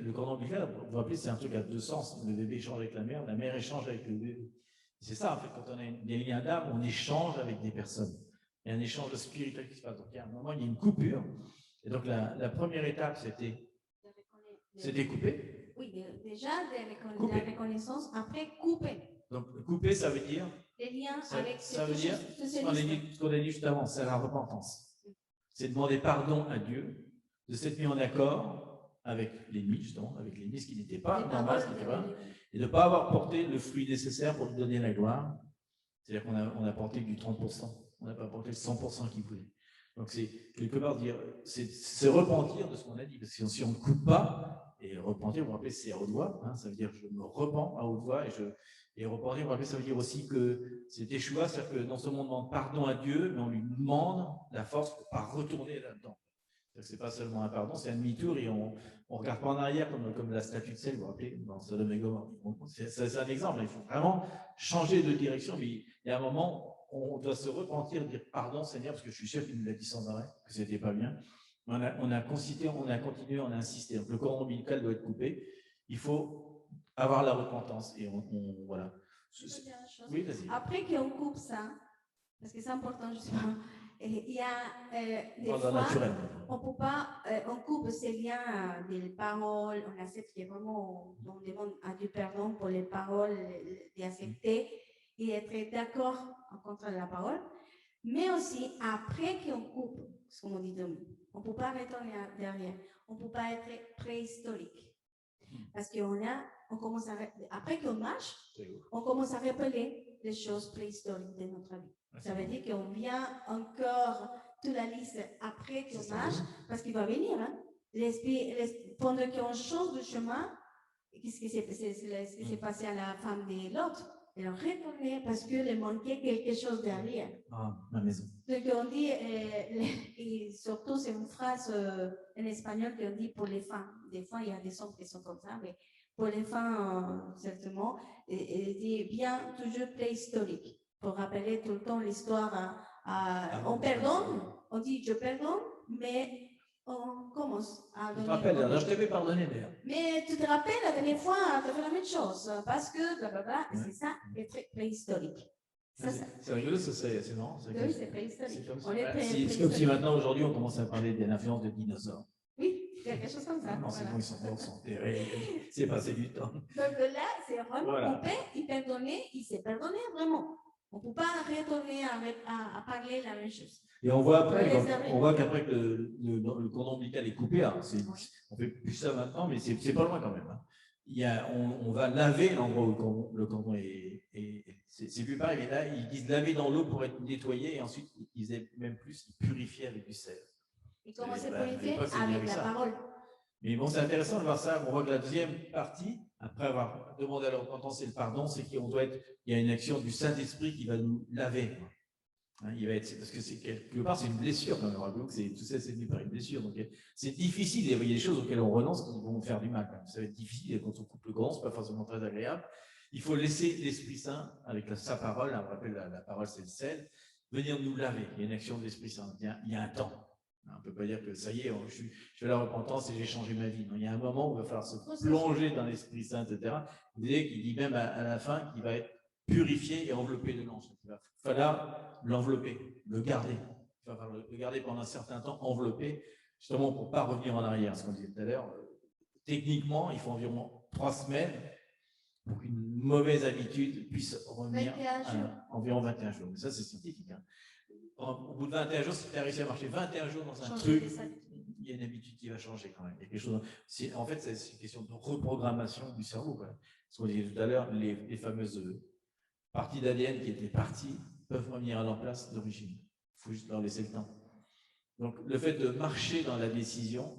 le cordon ombilical, vous vous rappelez, c'est un truc à 2 sens. Le bébé échange avec la mère échange avec le bébé. C'est ça, en fait, quand on a des liens d'âme, on échange avec des personnes. Il y a un échange spirituel qui se passe. Donc, il y a un moment, il y a une coupure. Et donc, la première étape, c'était couper. Oui, déjà, la reconnaissance, après couper. Donc, couper, ça veut dire... Les liens avec... Ça veut dire, ce qu'on a dit juste avant, c'est la repentance. C'est demander pardon à Dieu de s'être mis en accord avec l'ennemi, justement, avec l'ennemi, ce qui n'était pas normal, ce qui n'était pas, et de ne pas avoir porté le fruit nécessaire pour lui donner la gloire. C'est-à-dire qu'on a porté du 30%, on n'a pas porté le 100% qu'il voulait. Donc, c'est quelque part dire, c'est repentir de ce qu'on a dit, parce que si on ne coupe pas, et repentir, vous vous rappelez, c'est à haute voix, hein, ça veut dire je me repens à haute voix, et repentir, vous vous rappelez, ça veut dire aussi que c'est échoua, c'est-à-dire que non seulement on demande pardon à Dieu, mais on lui demande la force pour ne pas retourner là-dedans. C'est pas seulement un pardon, c'est un demi-tour et on ne regarde pas en arrière comme la statue de sel, vous vous rappelez, dans Sodome et Gomorrhe. C'est un exemple, il faut vraiment changer de direction, mais il y a un moment, on doit se repentir, dire pardon Seigneur, parce que je suis sûr qu'il nous l'a dit sans arrêt, que ce n'était pas bien. On a continué, on a insisté. Donc le cordon ombilical doit être coupé. Il faut avoir la repentance et voilà. Oui, vas-y. Après qu'on coupe ça, parce que c'est important justement, il y a des fois, naturel. On peut pas, on coupe ces liens des paroles, on accepte vraiment, on demande à Dieu pardon pour les paroles, d'accepter et être d'accord en contre la parole, mais aussi après qu'on coupe, ce qu'on dit de nous, on ne peut pas retourner derrière, on ne peut pas être préhistorique. Parce on commence après qu'on marche, on commence à rappeler les choses préhistoriques de notre vie. Ça veut dire qu'on vient encore toute la liste après qu'on marche, parce qu'il va venir. Hein. Pendant qu'on change de chemin, qu'est-ce qui s'est passé à la femme de l'autre? Elle a retourné parce qu'il manquait quelque chose derrière. Ah, ma maison. Donc on dit, et surtout c'est une phrase en espagnol qu'on dit pour les femmes. Des fois il y a des sons qui sont comme ça, mais pour les femmes, certainement, il dit bien toujours préhistorique, pour rappeler tout le temps l'histoire. On pardonne, on dit je pardonne, mais on commence à donner. Je te rappelle, là, je t'avais pardonné d'ailleurs. Mais tu te rappelles, la dernière fois, tu as fait la même chose, parce que blablabla, c'est ça, c'est très préhistorique. C'est rigolo, c'est marrant. Oui, c'est préhistorique. C'est comme si maintenant, aujourd'hui, on commence à parler de l'influence de dinosaures. Oui, quelque chose comme ça. Non, c'est bon, ils sont morts, ils sont enterrés. C'est passé du temps. Donc là, c'est vraiment coupé, il pardonnait, il s'est pardonné vraiment. On ne peut pas retourner à parler la même chose. Et on voit après, qu'après que le cordon ombilical est coupé, hein, on ne fait plus ça maintenant, mais c'est pas loin quand même. Hein. On va laver l'endroit où le cordon est c'est plus pareil, mais là, ils disent laver dans l'eau pour être nettoyé, et ensuite, ils faisaient même plus, ils purifiaient avec du sel. Et comment c'est purifié? Avec la parole. Mais bon, c'est intéressant de voir ça. On voit que la deuxième partie, après avoir demandé à la repentance et le pardon, c'est qu'il y a une action du Saint-Esprit qui va nous laver. Hein, parce que quelque part, c'est une blessure quand même. Tout ça, c'est venu par une blessure. Donc, c'est difficile. Il y a des choses auxquelles on renonce qui vont faire du mal. Ça va être difficile quand on coupe le cordon, ce n'est pas forcément très agréable. Il faut laisser l'Esprit Saint, avec sa parole, on rappelle la parole, c'est le sel, venir nous laver. Il y a une action de l'Esprit Saint. Il y a un temps. On ne peut pas dire que ça y est, je fais la repentance et j'ai changé ma vie. Non, il y a un moment où il va falloir se plonger dans l'Esprit Saint, etc. Vous voyez qu'il dit même à la fin qu'il va être purifié et enveloppé de l'ange. Il va falloir l'envelopper, le garder. Il va falloir le garder pendant un certain temps, enveloppé, justement pour ne pas revenir en arrière. Ce qu'on disait tout à l'heure, techniquement, il faut environ 3 semaines pour qu'une mauvaise habitude puisse revenir à environ 21 jours. Mais ça, c'est scientifique. Hein. Au bout de 21 jours, si tu as réussi à marcher 21 jours dans un truc, il y a une habitude qui va changer quand même. Il y a quelque chose. En fait, c'est une question de reprogrammation du cerveau. Quoi. Ce qu'on disait tout à l'heure, les fameuses parties d'ADN qui étaient parties peuvent revenir à leur place d'origine. Il faut juste leur laisser le temps. Donc, le fait de marcher dans la décision,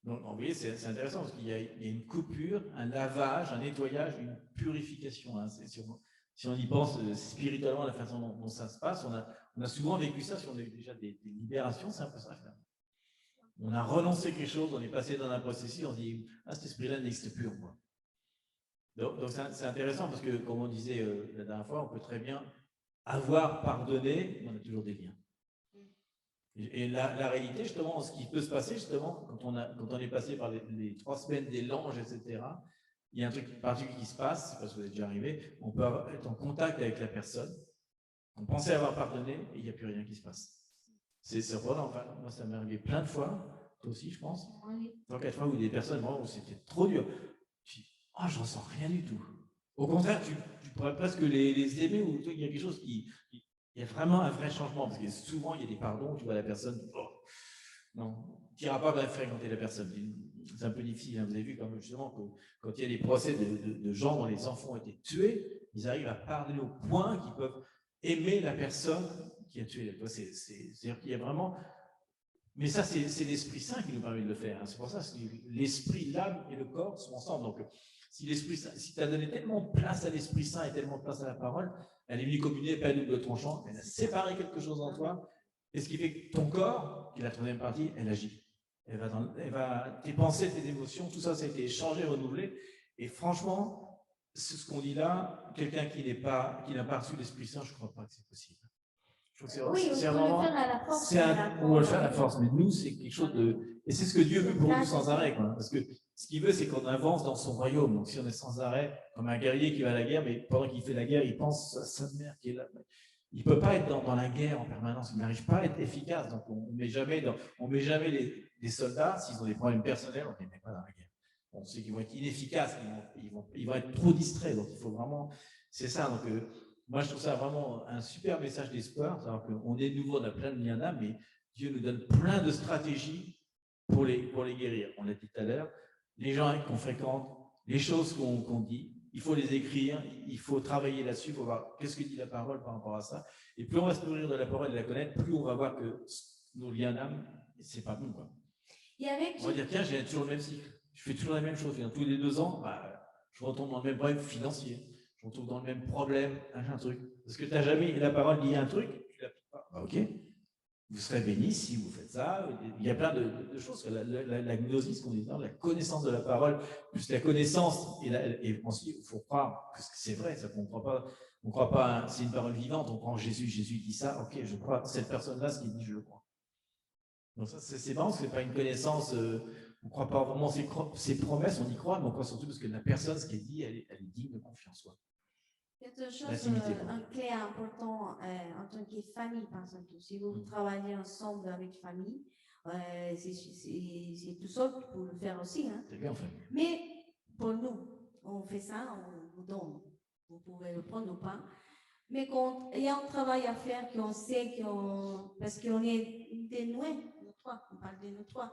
donc, vous voyez, c'est intéressant parce qu'il y a une coupure, un lavage, un nettoyage, une purification. Hein. Si on y pense spirituellement, la façon dont ça se passe, on a souvent vécu ça, si on a eu déjà des libérations, c'est un peu ça. On a renoncé quelque chose, on est passé dans un processus, on se dit, cet esprit-là n'existe plus en moi. Donc c'est intéressant parce que, comme on disait la dernière fois, on peut très bien avoir pardonné, mais on a toujours des liens. Et la réalité, justement, ce qui peut se passer, justement, quand on est passé par les 3 semaines des langes, etc., il y a un truc particulier qui se passe, parce que vous êtes déjà arrivé, on peut être en contact avec la personne, on pensait avoir pardonné, et il n'y a plus rien qui se passe. C'est surprenant, enfin, moi ça m'est arrivé plein de fois, toi aussi je pense, 3-4 fois où des personnes, vraiment, où c'était trop dur. Je dis, je ressens rien du tout. Au contraire, tu pourrais presque les aimer, ou il y a quelque chose il y a vraiment un vrai changement, parce que souvent il y a des pardons où tu vois la personne, non, tu n'iras pas fréquenter la personne. C'est un peu difficile, hein. Vous avez vu justement quand il y a des procès de gens dont les enfants ont été tués, ils arrivent à pardonner au point qu'ils peuvent aimer la personne qui a tué. C'est-à-dire qu'il y a vraiment... Mais ça, c'est l'Esprit Saint qui nous permet de le faire. Hein. C'est pour ça que l'Esprit, l'âme et le corps sont ensemble. Donc, si tu as donné tellement de place à l'Esprit Saint et tellement de place à la parole, elle est venue communier, pas à double tranchant, elle a séparé quelque chose en toi, et ce qui fait que ton corps, qui est la troisième partie, elle agit. Tes pensées, tes émotions, tout ça, ça a été changé, renouvelé. Et franchement, c'est ce qu'on dit là, quelqu'un qui n'a pas reçu l'Esprit Saint, je ne crois pas que c'est possible. Oui, on peut le faire à la force. On va le faire à la force, mais nous, c'est quelque chose de... Et c'est ce que Dieu veut pour nous sans arrêt, quoi. Parce que ce qu'il veut, c'est qu'on avance dans son royaume. Donc si on est sans arrêt, comme un guerrier qui va à la guerre, mais pendant qu'il fait la guerre, il pense à sa mère qui est là. Il ne peut pas être dans la guerre en permanence, il n'arrive pas à être efficace. Donc on ne met jamais les soldats, s'ils ont des problèmes personnels, on ne les met pas dans la guerre. On sait qu'ils vont être inefficaces, ils vont être trop distraits. Donc il faut vraiment... C'est ça, donc... moi, je trouve ça vraiment un super message d'espoir. On est nouveau, on a plein de liens d'âme, mais Dieu nous donne plein de stratégies pour les guérir. On l'a dit tout à l'heure, les gens qu'on fréquente, les choses qu'on dit, il faut les écrire, il faut travailler là-dessus, il faut voir qu'est-ce que dit la parole par rapport à ça. Et plus on va se nourrir de la parole et de la connaître, plus on va voir que nos liens d'âme, c'est pas bon, quoi. On va dire, tiens, j'ai toujours le même cycle, je fais toujours la même chose. Tous les 2 ans, je retombe dans le même problème financier. On trouve dans le même problème, un truc. Parce que tu n'as jamais la parole dit un truc, tu l'appliques pas. Ok, vous serez béni si vous faites ça. Il y a plein de choses. La gnosis, qu'on dit, la connaissance de la parole, plus la connaissance, et ensuite, il faut croire que c'est vrai, ça qu'on ne croit pas, c'est une parole vivante, on prend Jésus dit ça, ok, je crois, cette personne-là, ce qu'il dit, je le crois. Donc ça, c'est marrant, parce que ce n'est pas une connaissance, on ne croit pas vraiment ses promesses, on y croit, mais on croit surtout parce que la personne, ce qu'elle dit, elle est digne de confiance. Ouais. Quelque chose, un clé important en tant que famille, par exemple. Si vous travaillez ensemble avec famille, c'est tout seul pour le faire aussi. Hein. C'est bien, en fait. Mais pour nous, on fait ça, on vous donne. Vous pouvez le prendre ou pas. Mais quand il y a un travail à faire, qu'on sait, parce qu'on est dénoué, nous trois, on parle de nous trois,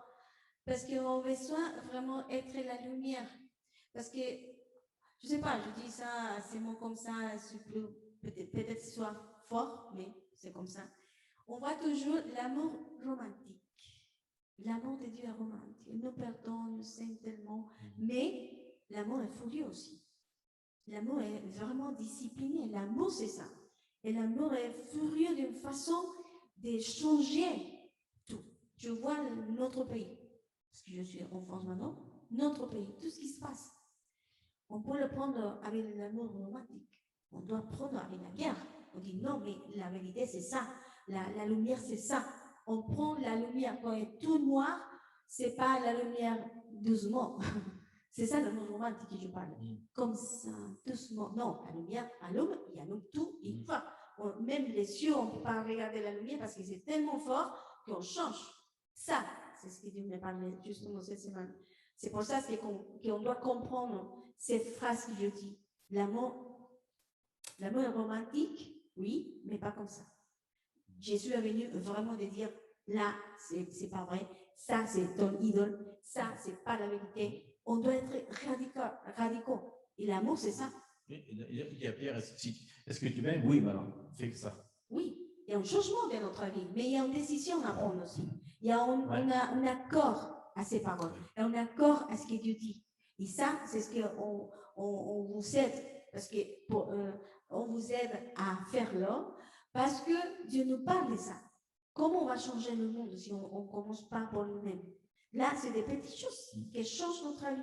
parce qu'on a besoin vraiment être la lumière. Parce que je ne sais pas, je dis ça, ces mots comme ça, peut-être soit fort, mais c'est comme ça. On voit toujours l'amour romantique. L'amour de Dieu est romantique. Il nous pardonne, nous s'aime tellement, mais l'amour est furieux aussi. L'amour est vraiment discipliné. L'amour, c'est ça. Et l'amour est furieux d'une façon de changer tout. Je vois notre pays, parce que je suis en France maintenant, notre pays, tout ce qui se passe. On peut le prendre avec l'amour romantique. On doit prendre avec la guerre. On dit non, mais la vérité, c'est ça. La lumière, c'est ça. On prend la lumière quand il est tout noir, c'est pas la lumière doucement. C'est ça l'amour romantique que je parle. Comme ça, doucement. Non, la lumière, il allume tout une fois. Même les cieux, on ne peut pas regarder la lumière parce que c'est tellement fort qu'on change. Ça, c'est ce que Dieu me parle justement cette semaine. C'est pour ça qu'on doit comprendre cette phrase que je dis. L'amour est romantique, oui, mais pas comme ça. Jésus est venu vraiment de dire, là, c'est pas vrai, ça, c'est ton idole, ça, c'est pas la vérité. On doit être radicaux. Et l'amour, c'est ça. Il dit à Pierre, est-ce que tu m'aimes? Oui, mais alors, fais ça. Oui, il y a un changement dans notre vie, mais il y a une décision à prendre aussi. Il y a un accord à ces paroles, et un accord à ce que Dieu dit. Et ça, c'est ce qu'on vous aide, parce que on vous aide à faire là, parce que Dieu nous parle de ça. Comment on va changer le monde si on ne commence pas pour nous-mêmes? Là, c'est des petites choses qui changent notre vie,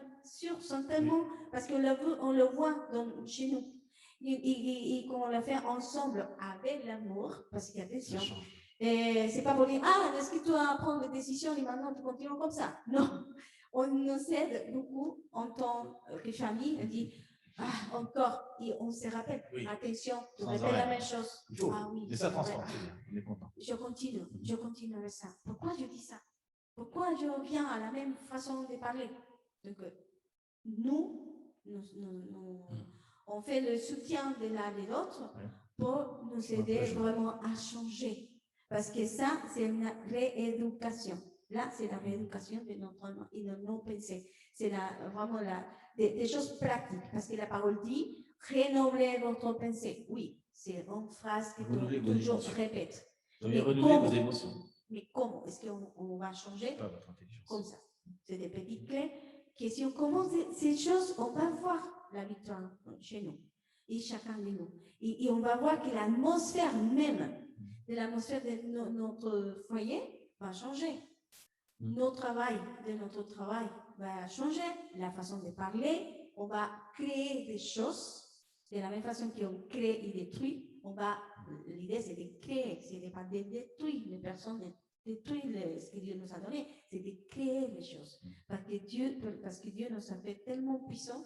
certainement, parce qu'on le voit chez nous. Et qu'on le fait ensemble avec l'amour, parce qu'il y a des choses. Et c'est pas pour dire, est-ce que tu vas prendre des décisions et maintenant tu continues comme ça? Non. On nous aide beaucoup en tant que famille. On dit, encore, et on se rappelle, attention, tu répètes la même chose. Oui, c'est ça transforme. Je continue avec ça. Pourquoi je dis ça? Pourquoi je reviens à la même façon de parler? Donc, nous on fait le soutien de l'un et de l'autre pour nous aider vraiment à changer. Parce que ça, c'est une rééducation. Là, c'est la rééducation de nos pensées. C'est vraiment des choses pratiques. Parce que la parole dit, rénover votre pensée. Oui, C'est une phrase que Renouveler vos toujours émotions. répète. Vous devez Mais renouveler comment? vos émotions. Mais comment est-ce qu'on va changer Pas votre intelligence. comme ça? C'est des petites clés que si on commence ces choses, on va voir la victoire chez nous et chacun de nous. Et on va voir que l'atmosphère même de l'atmosphère de notre foyer va changer. Notre travail va changer. La façon de parler, on va créer des choses de la même façon qu'on crée et détruit. L'idée, c'est de créer, c'est de pas de détruire les personnes, de détruire ce que Dieu nous a donné, c'est de créer les choses. Parce que Dieu nous a fait tellement puissants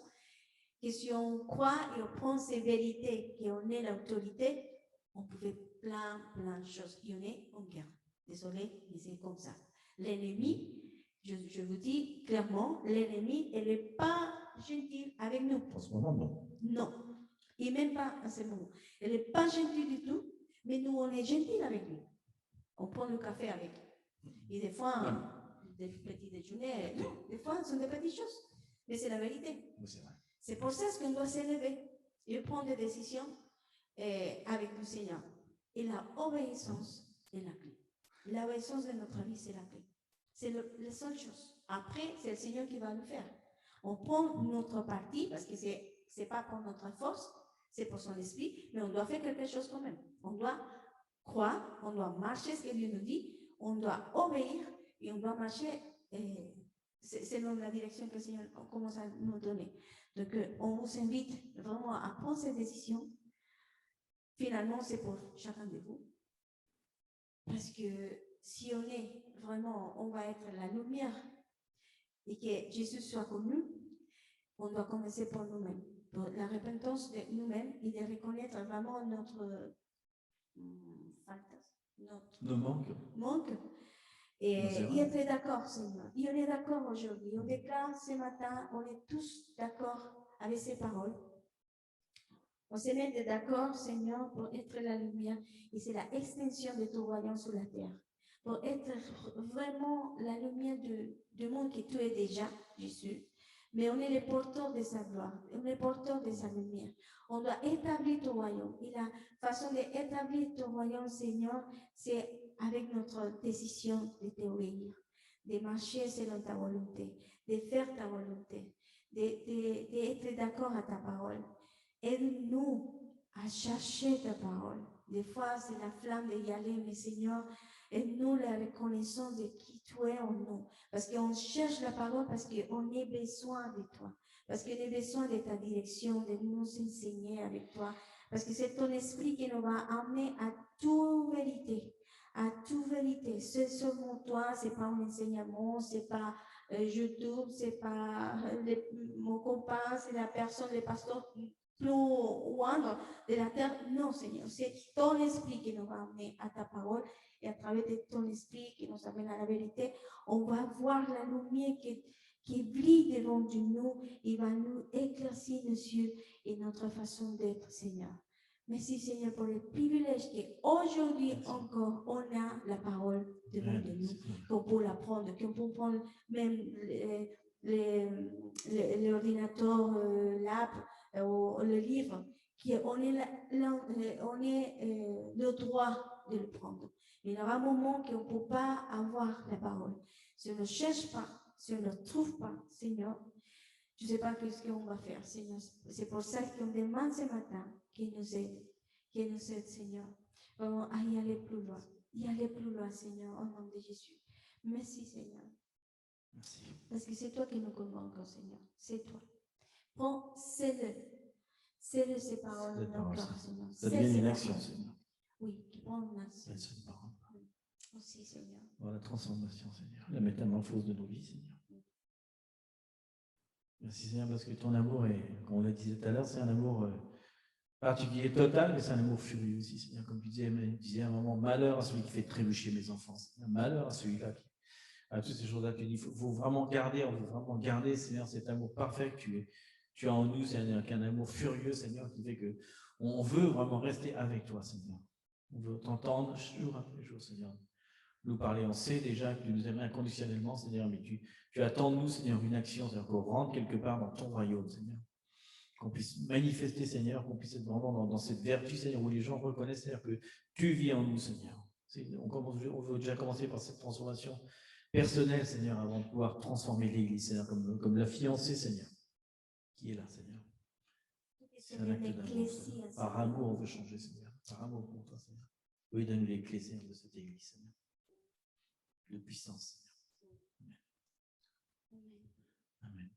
que si on croit et on prend ces vérités, qu'on est l'autorité, on peut faire plein de choses. Et on est en guerre. Désolé, mais c'est comme ça. L'ennemi, je vous dis clairement, l'ennemi, elle n'est pas gentille avec nous. En ce moment, non. Non. Et même pas à ce moment. Elle n'est pas gentille du tout, mais nous, on est gentils avec lui. On prend le café avec. Et des fois, des petits déjeuners, non, des fois, ce sont des petites choses. Mais c'est la vérité. Oui, c'est vrai. C'est pour ça qu'on doit s'élever et prendre des décisions avec le Seigneur. Et l'obéissance est la clé. L'obéissance de notre vie, c'est la clé. C'est la seule chose. Après, c'est le Seigneur qui va le faire. On prend notre parti parce que c'est pas pour notre force, c'est pour son esprit, mais on doit faire quelque chose quand même. On doit croire, on doit marcher ce que Dieu nous dit, on doit obéir et on doit marcher selon la direction que le Seigneur commence à nous donner. Donc, on vous invite vraiment à prendre ces décisions. Finalement, c'est pour chacun de vous. Parce que si on est vraiment, on va être la lumière et que Jésus soit connu, on doit commencer pour nous-mêmes. Pour la repentance de nous-mêmes et de reconnaître vraiment notre manque. Et être d'accord, Seigneur. Et on est d'accord aujourd'hui. On déclare ce matin, on est tous d'accord avec ces paroles. On se met d'accord, Seigneur, pour être la lumière. Et c'est la extension de ton royaume sur la terre. Pour être vraiment la lumière du monde que tu es déjà, Jésus. Mais on est les porteurs de sa gloire. On est les porteurs de sa lumière. On doit établir ton royaume. Et la façon d'établir ton royaume, Seigneur, c'est avec notre décision de t'obéir, de marcher selon ta volonté, de faire ta volonté, d'être d'accord à ta parole. Aide-nous à chercher ta parole. Des fois, c'est la flamme d'y aller, mais Seigneur, aide-nous la reconnaissance de qui tu es en nous. Parce qu'on cherche la parole, parce qu'on a besoin de toi. Parce qu'on a besoin de ta direction, de nous enseigner avec toi. Parce que c'est ton esprit qui nous va amener à toute vérité. À toute vérité. C'est seulement toi, c'est pas un enseignement, c'est pas YouTube, c'est pas mon copain, c'est la personne, le pasteur plus loin de la terre. Non, Seigneur, c'est ton esprit qui nous va amener à ta parole et à travers de ton esprit qui nous amène à la vérité, on va voir la lumière qui brille devant de nous et va nous éclaircir nos yeux et notre façon d'être, Seigneur. Merci, Seigneur, pour le privilège qu'aujourd'hui encore, on a la parole devant de nous, qu'on peut la prendre, qu'on peut prendre même l'ordinateur, l'app, le livre, on est le droit de le prendre. Mais il y aura un moment qu'on ne peut pas avoir la parole. Si on ne cherche pas, si on ne trouve pas, Seigneur, je ne sais pas ce qu'on va faire, Seigneur. C'est pour ça qu'on demande ce matin qu'il nous aide, Seigneur, vraiment à y aller plus loin, Seigneur, au nom de Jésus. Merci, Seigneur. Merci. Parce que c'est toi qui nous convaincs, Seigneur. C'est toi. Prends, scelle ces paroles dans nos cœurs, Seigneur. Ça devient une action, Seigneur. Oui, qui prend une action. C'est une parole. Aussi, Seigneur. Voilà la transformation, Seigneur. La métamorphose de nos vies, Seigneur. Merci, Seigneur, parce que ton amour est, comme on l'a dit tout à l'heure, c'est un amour particulier, total, mais c'est un amour furieux aussi, Seigneur. Comme tu disais à un moment, malheur à celui qui fait trébucher mes enfants. Seigneur. Malheur à celui-là qui à toutes ces choses-là. Il faut vraiment garder, on veut vraiment garder, Seigneur, cet amour parfait que tu as en nous, Seigneur, qu'un amour furieux, Seigneur, qui fait que on veut vraiment rester avec toi, Seigneur. On veut t'entendre jour après jour, Seigneur. Nous parler, on sait déjà que tu nous aimes inconditionnellement, Seigneur, mais tu attends de nous, Seigneur, une action, c'est-à-dire qu'on rentre quelque part dans ton royaume, Seigneur. qu'on puisse manifester, Seigneur, qu'on puisse être vraiment dans cette vertu, Seigneur, où les gens reconnaissent, Seigneur, que tu vis en nous, Seigneur. On veut déjà commencer par cette transformation personnelle, Seigneur, avant de pouvoir transformer l'Église, Seigneur, comme la fiancée, Seigneur, qui est là, Seigneur. C'est un acte d'amour, Seigneur. Par amour, on veut changer, Seigneur. Par amour pour toi, Seigneur. Oui, donne-nous les clés, Seigneur, de cette Église, Seigneur. De puissance, Seigneur. Amen. Amen.